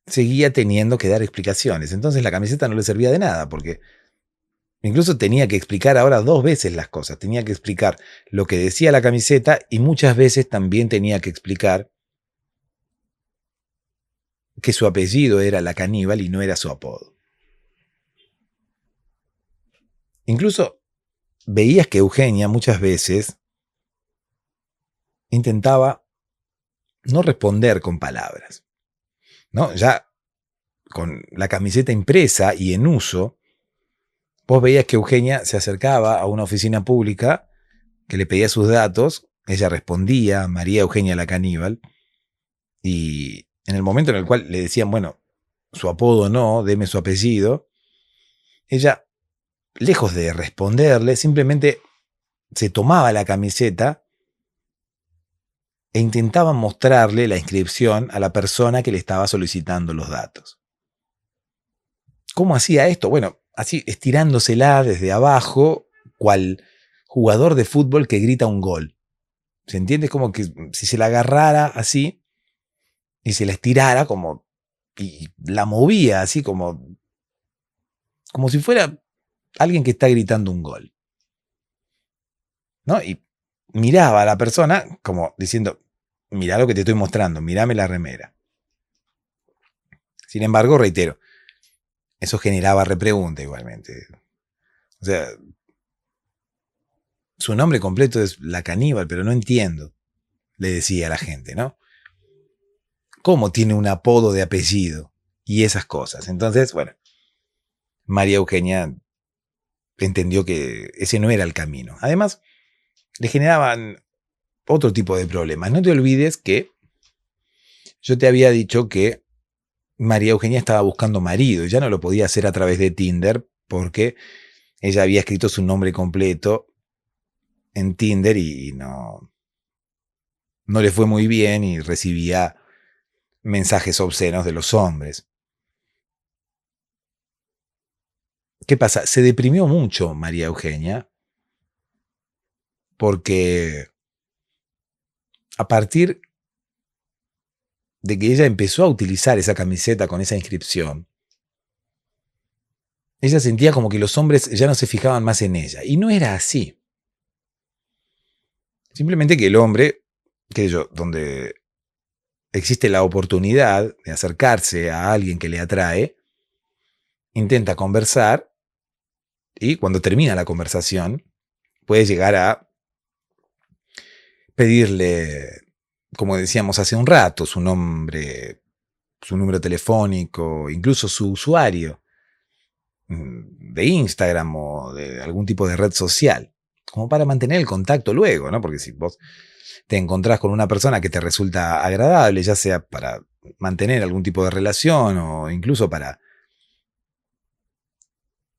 seguía teniendo que dar explicaciones. Entonces la camiseta no le servía de nada, porque incluso tenía que explicar ahora 2 veces las cosas. Tenía que explicar lo que decía la camiseta y muchas veces también tenía que explicar que su apellido era la Caníbal y no era su apodo. Incluso veías que Eugenia muchas veces intentaba no responder con palabras, ¿no? Ya con la camiseta impresa y en uso, vos veías que Eugenia se acercaba a una oficina pública que le pedía sus datos, ella respondía: María Eugenia la Caníbal, y en el momento en el cual le decían, bueno, su apodo no, deme su apellido, ella, lejos de responderle, simplemente se tomaba la camiseta e intentaba mostrarle la inscripción a la persona que le estaba solicitando los datos. ¿Cómo hacía esto? Bueno, así estirándosela desde abajo, cual jugador de fútbol que grita un gol. ¿Se entiende? Es como que si se la agarrara así y se la estirara como y la movía así como si fuera alguien que está gritando un gol, ¿no? Y miraba a la persona como diciendo: mirá lo que te estoy mostrando, mirame la remera. Sin embargo, reitero, eso generaba repregunta igualmente. O sea, su nombre completo es la Caníbal, pero no entiendo, le decía a la gente, ¿no? ¿Cómo tiene un apodo de apellido? Y esas cosas. Entonces, bueno, María Eugenia entendió que ese no era el camino. Además, le generaban otro tipo de problemas. No te olvides que yo te había dicho que María Eugenia estaba buscando marido y ya no lo podía hacer a través de Tinder porque ella había escrito su nombre completo en Tinder y no le fue muy bien y recibía mensajes obscenos de los hombres. ¿Qué pasa? Se deprimió mucho María Eugenia porque a partir de que ella empezó a utilizar esa camiseta con esa inscripción, ella sentía como que los hombres ya no se fijaban más en ella. Y no era así. Simplemente que el hombre, donde existe la oportunidad de acercarse a alguien que le atrae, intenta conversar y cuando termina la conversación puede llegar a pedirle, como decíamos hace un rato, su nombre, su número telefónico, incluso su usuario de Instagram o de algún tipo de red social, como para mantener el contacto luego, ¿no? Porque si vos te encontrás con una persona que te resulta agradable, ya sea para mantener algún tipo de relación o incluso para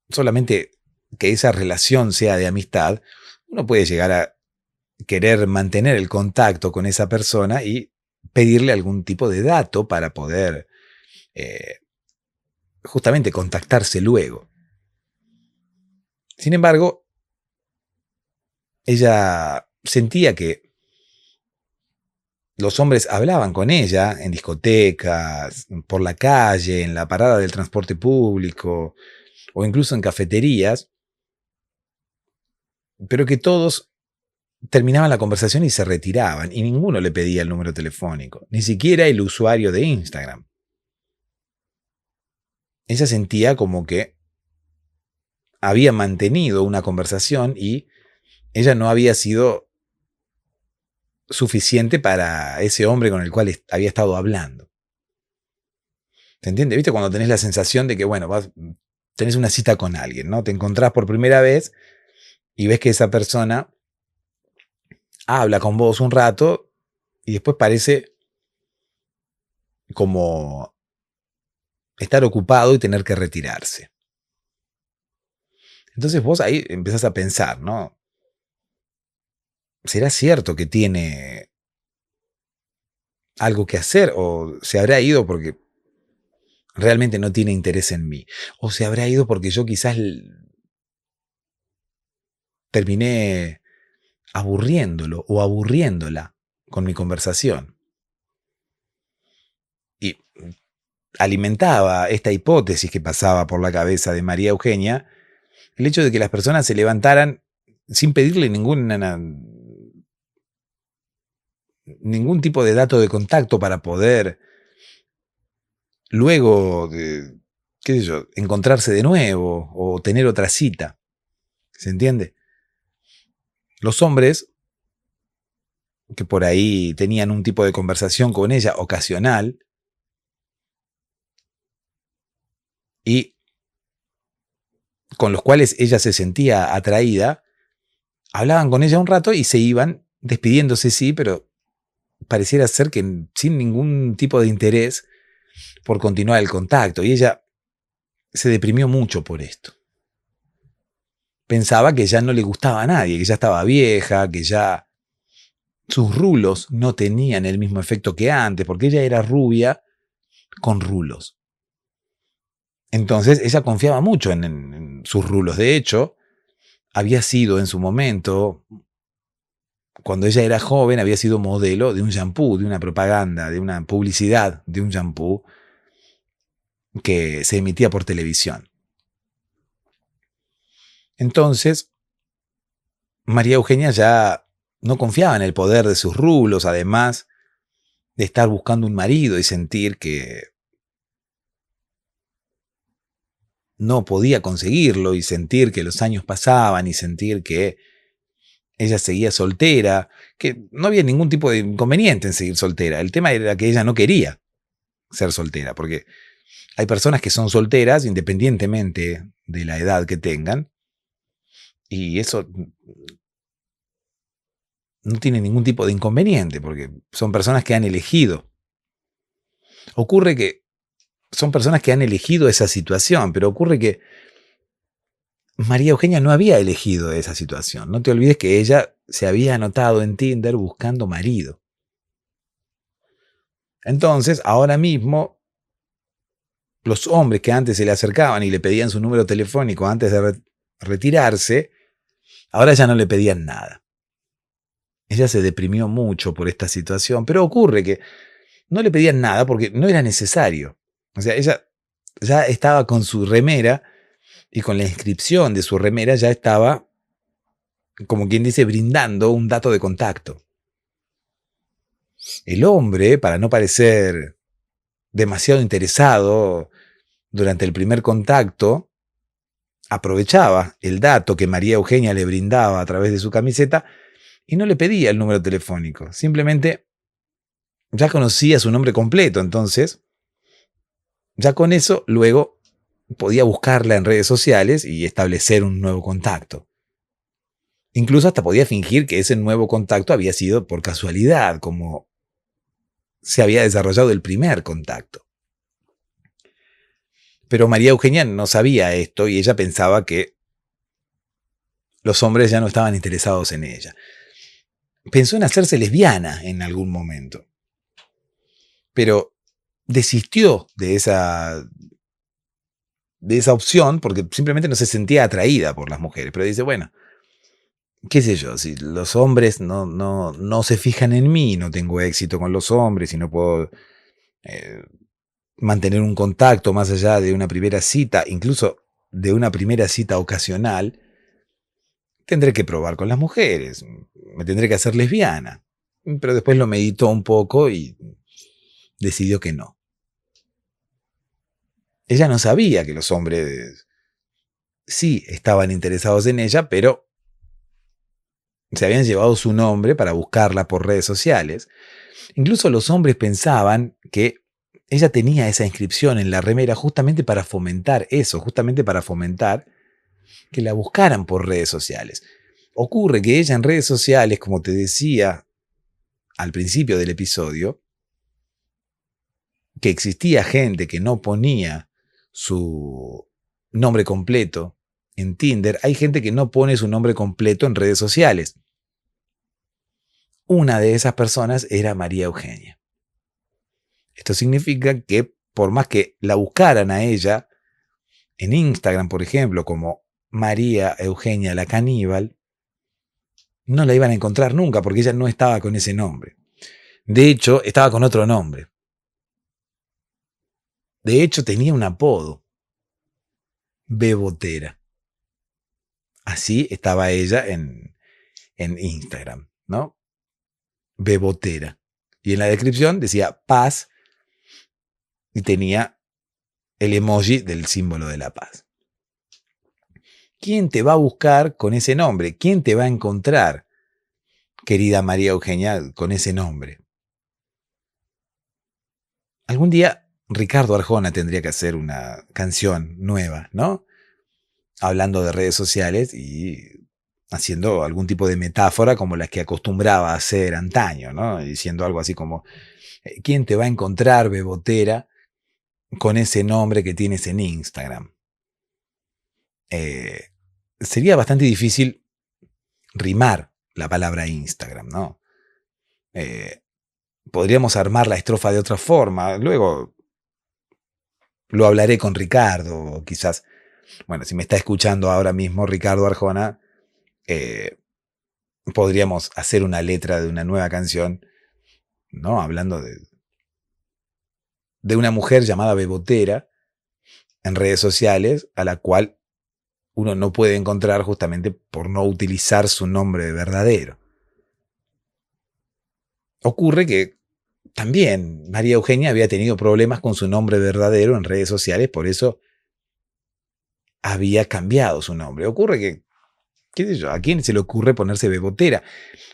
solamente que esa relación sea de amistad, uno puede llegar a querer mantener el contacto con esa persona y pedirle algún tipo de dato para poder justamente contactarse luego. Sin embargo, ella sentía que los hombres hablaban con ella en discotecas, por la calle, en la parada del transporte público o incluso en cafeterías, pero que todos terminaban la conversación y se retiraban y ninguno le pedía el número telefónico, ni siquiera el usuario de Instagram. Ella sentía como que había mantenido una conversación y ella no había sido suficiente para ese hombre con el cual había estado hablando. ¿Se entiende? ¿Viste? Cuando tenés la sensación de que, bueno, tenés una cita con alguien, ¿no? Te encontrás por primera vez y ves que esa persona habla con vos un rato y después parece como estar ocupado y tener que retirarse. Entonces vos ahí empezás a pensar, ¿no? ¿Será cierto que tiene algo que hacer o se habrá ido porque realmente no tiene interés en mí? ¿O se habrá ido porque yo quizás terminé aburriéndolo o aburriéndola con mi conversación? Y alimentaba esta hipótesis que pasaba por la cabeza de María Eugenia el hecho de que las personas se levantaran sin pedirle ningún tipo de dato de contacto para poder luego, qué sé yo, encontrarse de nuevo o tener otra cita. ¿Se entiende? Los hombres que por ahí tenían un tipo de conversación con ella ocasional y con los cuales ella se sentía atraída, hablaban con ella un rato y se iban despidiéndose, sí, pero pareciera ser que sin ningún tipo de interés por continuar el contacto. Y ella se deprimió mucho por esto. Pensaba que ya no le gustaba a nadie, que ya estaba vieja, que ya sus rulos no tenían el mismo efecto que antes, porque ella era rubia con rulos. Entonces ella confiaba mucho en sus rulos. De hecho, había sido en su momento, cuando ella era joven, había sido modelo de un shampoo, de una propaganda, de una publicidad de un shampoo que se emitía por televisión. Entonces, María Eugenia ya no confiaba en el poder de sus rulos, además de estar buscando un marido y sentir que no podía conseguirlo y sentir que los años pasaban y sentir que ella seguía soltera, que no había ningún tipo de inconveniente en seguir soltera. El tema era que ella no quería ser soltera, porque hay personas que son solteras independientemente de la edad que tengan, y eso no tiene ningún tipo de inconveniente, porque son personas que han elegido. Ocurre que son personas que han elegido esa situación, pero ocurre que María Eugenia no había elegido esa situación. No te olvides que ella se había anotado en Tinder buscando marido. Entonces, ahora mismo, los hombres que antes se le acercaban y le pedían su número telefónico antes de retirarse, ahora ya no le pedían nada. Ella se deprimió mucho por esta situación, pero ocurre que no le pedían nada porque no era necesario. O sea, ella ya estaba con su remera y con la inscripción de su remera ya estaba, como quien dice, brindando un dato de contacto. El hombre, para no parecer demasiado interesado durante el primer contacto, aprovechaba el dato que María Eugenia le brindaba a través de su camiseta y no le pedía el número telefónico. Simplemente ya conocía su nombre completo, entonces ya con eso luego podía buscarla en redes sociales y establecer un nuevo contacto. Incluso hasta podía fingir que ese nuevo contacto había sido por casualidad, como se había desarrollado el primer contacto. Pero María Eugenia no sabía esto y ella pensaba que los hombres ya no estaban interesados en ella. Pensó en hacerse lesbiana en algún momento, pero desistió de esa opción porque simplemente no se sentía atraída por las mujeres. Pero dice, bueno, qué sé yo, si los hombres no se fijan en mí, no tengo éxito con los hombres y no puedo mantener un contacto más allá de una primera cita, incluso de una primera cita ocasional, tendré que probar con las mujeres, me tendré que hacer lesbiana. Pero después lo meditó un poco y decidió que no. Ella no sabía que los hombres sí estaban interesados en ella, pero se habían llevado su nombre para buscarla por redes sociales. Incluso los hombres pensaban que ella tenía esa inscripción en la remera justamente para fomentar eso, justamente para fomentar que la buscaran por redes sociales. Ocurre que ella en redes sociales, como te decía al principio del episodio, que existía gente que no ponía su nombre completo en Tinder, hay gente que no pone su nombre completo en redes sociales. Una de esas personas era María Eugenia. Esto significa que por más que la buscaran a ella en Instagram, por ejemplo, como María Eugenia la Caníbal, no la iban a encontrar nunca porque ella no estaba con ese nombre. De hecho, estaba con otro nombre. De hecho, tenía un apodo, Bebotera. Así estaba ella en Instagram, ¿no? Bebotera. Y en la descripción decía paz y tenía el emoji del símbolo de la paz. ¿Quién te va a buscar con ese nombre? ¿Quién te va a encontrar, querida María Eugenia, con ese nombre? Algún día Ricardo Arjona tendría que hacer una canción nueva, ¿no? Hablando de redes sociales y haciendo algún tipo de metáfora como las que acostumbraba a hacer antaño, ¿no? Diciendo algo así como, ¿quién te va a encontrar, bebotera, con ese nombre que tienes en Instagram? Sería bastante difícil rimar la palabra Instagram, ¿no? Podríamos armar la estrofa de otra forma. Luego lo hablaré con Ricardo, o quizás, bueno, si me está escuchando ahora mismo Ricardo Arjona, podríamos hacer una letra de una nueva canción, ¿no? Hablando de una mujer llamada Bebotera en redes sociales, a la cual uno no puede encontrar justamente por no utilizar su nombre verdadero. Ocurre que también María Eugenia había tenido problemas con su nombre verdadero en redes sociales, por eso había cambiado su nombre. Ocurre que, qué sé yo, ¿a quién se le ocurre ponerse Bebotera?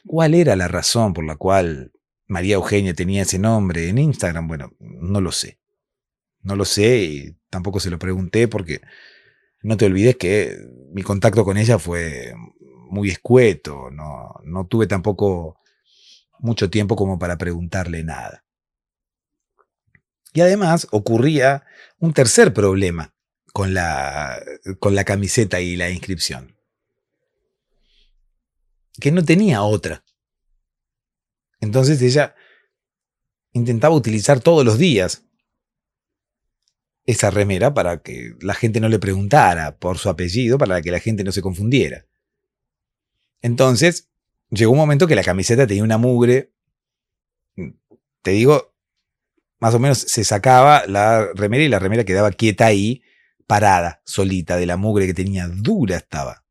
¿Cuál era la razón por la cual María Eugenia tenía ese nombre en Instagram? Bueno, no lo sé. No lo sé y tampoco se lo pregunté porque no te olvides que mi contacto con ella fue muy escueto. No tuve tampoco mucho tiempo como para preguntarle nada. Y además ocurría un tercer problema con la camiseta y la inscripción. Que no tenía otra. Entonces ella intentaba utilizar todos los días esa remera para que la gente no le preguntara por su apellido, para que la gente no se confundiera. Entonces, llegó un momento que la camiseta tenía una mugre. Te digo, más o menos se sacaba la remera y la remera quedaba quieta ahí, parada, solita, de la mugre que tenía, dura estaba.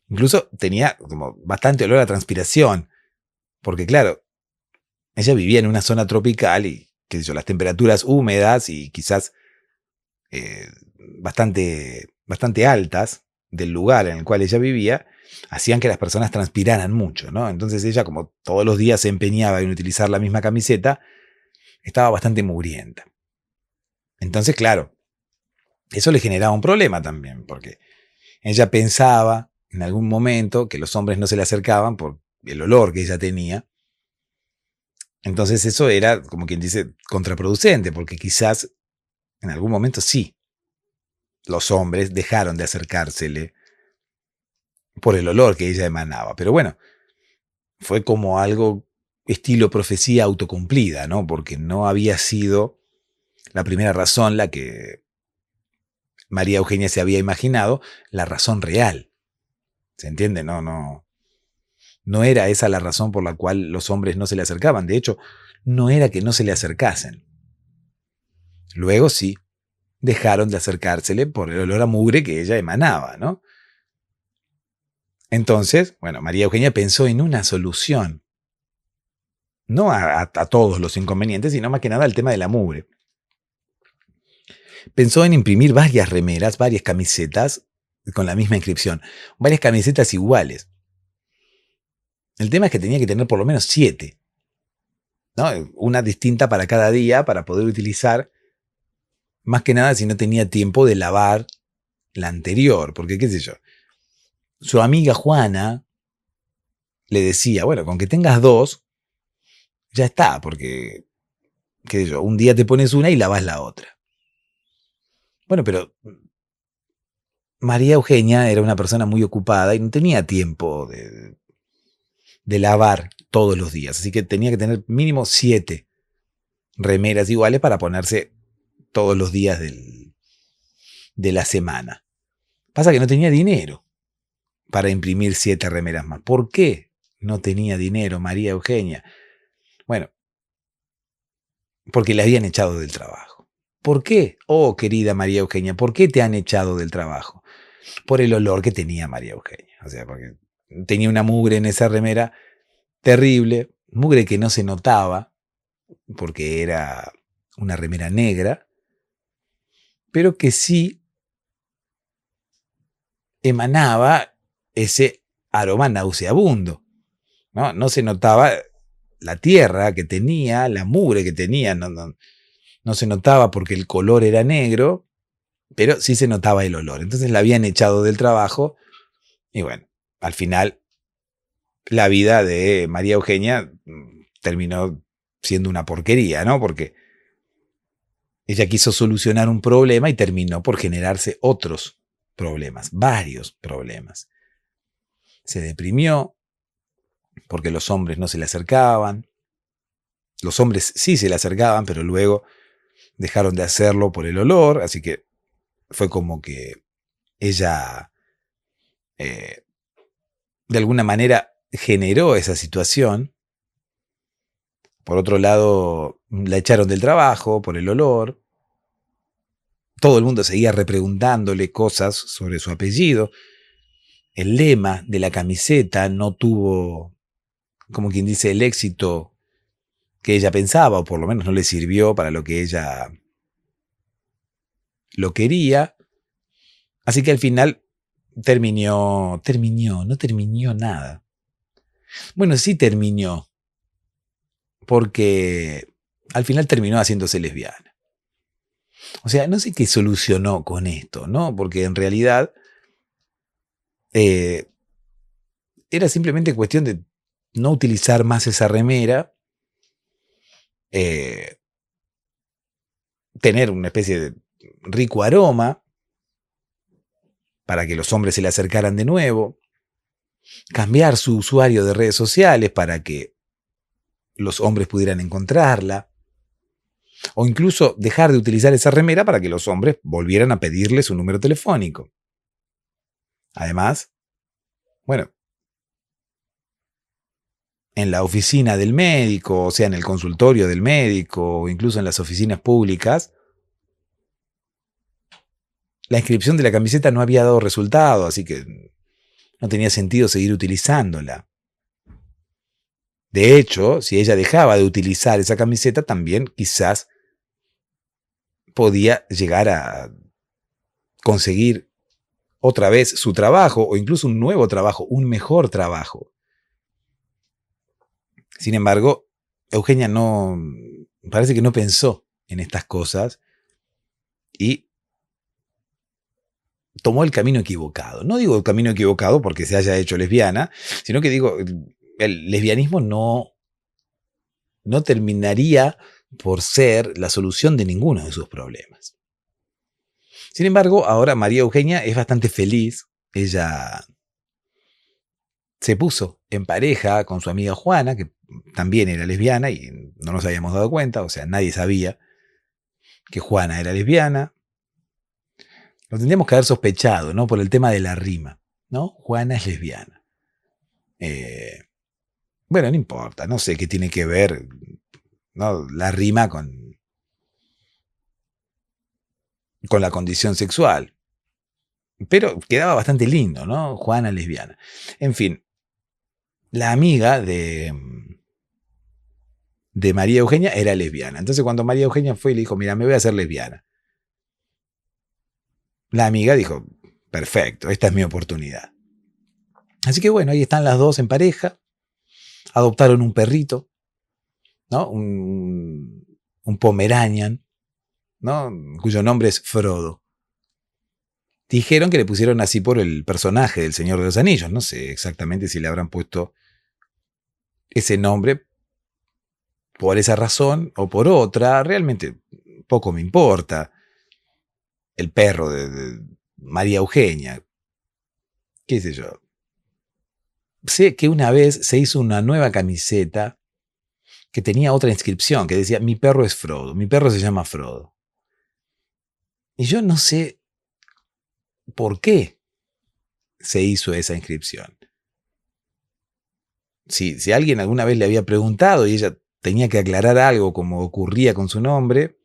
Incluso tenía como bastante olor a transpiración, porque claro, ella vivía en una zona tropical y, qué sé yo, las temperaturas húmedas y quizás bastante altas del lugar en el cual ella vivía, hacían que las personas transpiraran mucho, ¿no? Entonces ella, como todos los días se empeñaba en utilizar la misma camiseta, estaba bastante mugrienta. Entonces, claro, eso le generaba un problema también, porque ella pensaba en algún momento que los hombres no se le acercaban por el olor que ella tenía. Entonces eso era, como quien dice, contraproducente, porque quizás en algún momento sí, los hombres dejaron de acercársele por el olor que ella emanaba. Pero bueno, fue como algo estilo profecía autocumplida, ¿no? Porque no había sido la primera razón la que María Eugenia se había imaginado, la razón real. ¿Se entiende? No era esa la razón por la cual los hombres no se le acercaban. De hecho, no era que no se le acercasen. Luego sí, dejaron de acercársele por el olor a mugre que ella emanaba, ¿no? Entonces, bueno, María Eugenia pensó en una solución. No a todos los inconvenientes, sino más que nada al tema de la mugre. Pensó en imprimir varias remeras, varias camisetas con la misma inscripción, varias camisetas iguales. El tema es que tenía que tener por lo menos 7, ¿no? Una distinta para cada día para poder utilizar, más que nada si no tenía tiempo de lavar la anterior, porque qué sé yo. Su amiga Juana le decía, bueno, con que tengas 2, ya está, porque, qué sé yo, un día te pones una y lavas la otra. Bueno, pero María Eugenia era una persona muy ocupada y no tenía tiempo de lavar todos los días, así que tenía que tener mínimo 7 remeras iguales para ponerse todos los días de la semana. Pasa que no tenía dinero para imprimir 7 remeras más. ¿Por qué no tenía dinero María Eugenia? Bueno, porque le habían echado del trabajo. ¿Por qué? Oh, querida María Eugenia, ¿por qué te han echado del trabajo? Por el olor que tenía María Eugenia. O sea, porque tenía una mugre en esa remera terrible, mugre que no se notaba, porque era una remera negra, pero que sí emanaba ese aroma nauseabundo, ¿no? No se notaba la tierra que tenía, la mugre que tenía, no se notaba porque el color era negro, pero sí se notaba el olor. Entonces la habían echado del trabajo y bueno, al final la vida de María Eugenia terminó siendo una porquería, ¿no? Porque ella quiso solucionar un problema y terminó por generarse otros problemas, varios problemas. Se deprimió porque los hombres no se le acercaban. Los hombres sí se le acercaban, pero luego dejaron de hacerlo por el olor, así que fue como que ella de alguna manera generó esa situación. Por otro lado, la echaron del trabajo por el olor. Todo el mundo seguía repreguntándole cosas sobre su apellido. El lema de la camiseta no tuvo, como quien dice, el éxito que ella pensaba, o por lo menos no le sirvió para lo que ella lo quería. Así que al final no terminó nada. Bueno, sí terminó, porque al final terminó haciéndose lesbiana. O sea, no sé qué solucionó con esto, ¿no? Porque en realidad era simplemente cuestión de no utilizar más esa remera, tener una especie de rico aroma para que los hombres se le acercaran de nuevo, cambiar su usuario de redes sociales para que los hombres pudieran encontrarla, o incluso dejar de utilizar esa remera para que los hombres volvieran a pedirle su número telefónico. Además, bueno, en la oficina del médico, o sea, en el consultorio del médico, o incluso en las oficinas públicas, la inscripción de la camiseta no había dado resultado, así que no tenía sentido seguir utilizándola. De hecho, si ella dejaba de utilizar esa camiseta, también quizás podía llegar a conseguir otra vez su trabajo o incluso un nuevo trabajo, un mejor trabajo. Sin embargo, Eugenia parece que no pensó en estas cosas y tomó el camino equivocado. No digo el camino equivocado porque se haya hecho lesbiana, sino que digo, el lesbianismo no terminaría por ser la solución de ninguno de sus problemas. Sin embargo, ahora María Eugenia es bastante feliz. Ella se puso en pareja con su amiga Juana, que también era lesbiana y no nos habíamos dado cuenta, o sea, nadie sabía que Juana era lesbiana. Lo tendríamos que haber sospechado, ¿no? Por el tema de la rima, ¿no? Juana es lesbiana. Bueno, no importa, no sé qué tiene que ver, ¿no? La rima con la condición sexual. Pero quedaba bastante lindo, ¿no? Juana lesbiana. En fin, la amiga de María Eugenia era lesbiana. Entonces cuando María Eugenia fue y le dijo, mira, me voy a hacer lesbiana. La amiga dijo, perfecto, esta es mi oportunidad. Así que bueno, ahí están las dos en pareja, adoptaron un perrito, ¿no? Un Pomeranian, ¿no? Cuyo nombre es Frodo. Dijeron que le pusieron así por el personaje del Señor de los Anillos. No sé exactamente si le habrán puesto ese nombre por esa razón o por otra. Realmente poco me importa. El perro de María Eugenia. ¿Qué sé yo? Sé que una vez se hizo una nueva camiseta que tenía otra inscripción que decía: mi perro es Frodo, mi perro se llama Frodo. Y yo no sé por qué se hizo esa inscripción. Si alguien alguna vez le había preguntado y ella tenía que aclarar algo como ocurría con su nombre,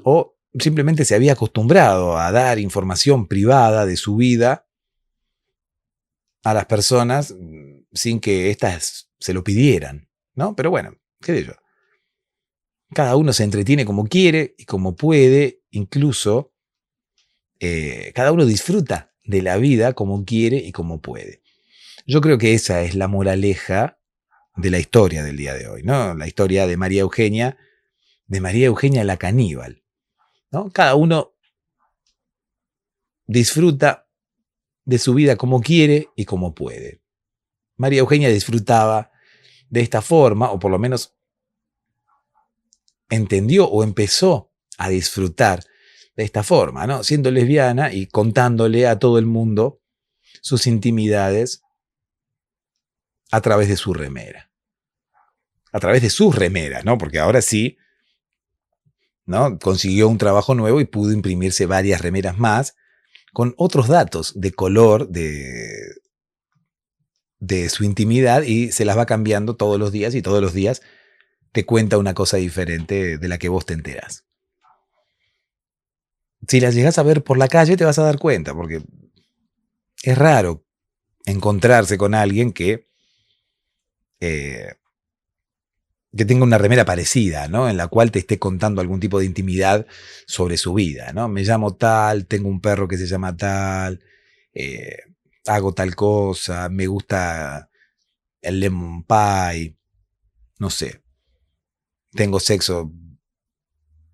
o simplemente se había acostumbrado a dar información privada de su vida a las personas sin que éstas se lo pidieran, ¿no? Pero bueno, qué sé yo. Cada uno se entretiene como quiere y como puede, incluso cada uno disfruta de la vida como quiere y como puede. Yo creo que esa es la moraleja de la historia del día de hoy, ¿no? La historia de María Eugenia la caníbal, ¿no? Cada uno disfruta de su vida como quiere y como puede. María Eugenia disfrutaba de esta forma, o por lo menos entendió o empezó a disfrutar de esta forma, ¿no? Siendo lesbiana y contándole a todo el mundo sus intimidades a través de su remera. A través de sus remeras, ¿no? Porque ahora sí, ¿no? Consiguió un trabajo nuevo y pudo imprimirse varias remeras más con otros datos de color de su intimidad, y se las va cambiando todos los días, y todos los días te cuenta una cosa diferente de la que vos te enterás. Si las llegás a ver por la calle te vas a dar cuenta, porque es raro encontrarse con alguien que tenga una remera parecida, ¿no? En la cual te esté contando algún tipo de intimidad sobre su vida, ¿no? Me llamo tal, tengo un perro que se llama tal, hago tal cosa, me gusta el lemon pie, no sé, tengo sexo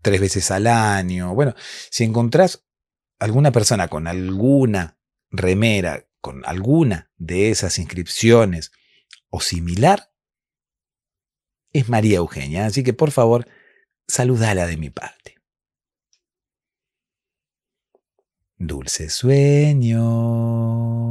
3 veces al año. Bueno, si encontrás alguna persona con alguna remera, con alguna de esas inscripciones o similar, es María Eugenia. Así que por favor, saludala de mi parte. Dulces sueños.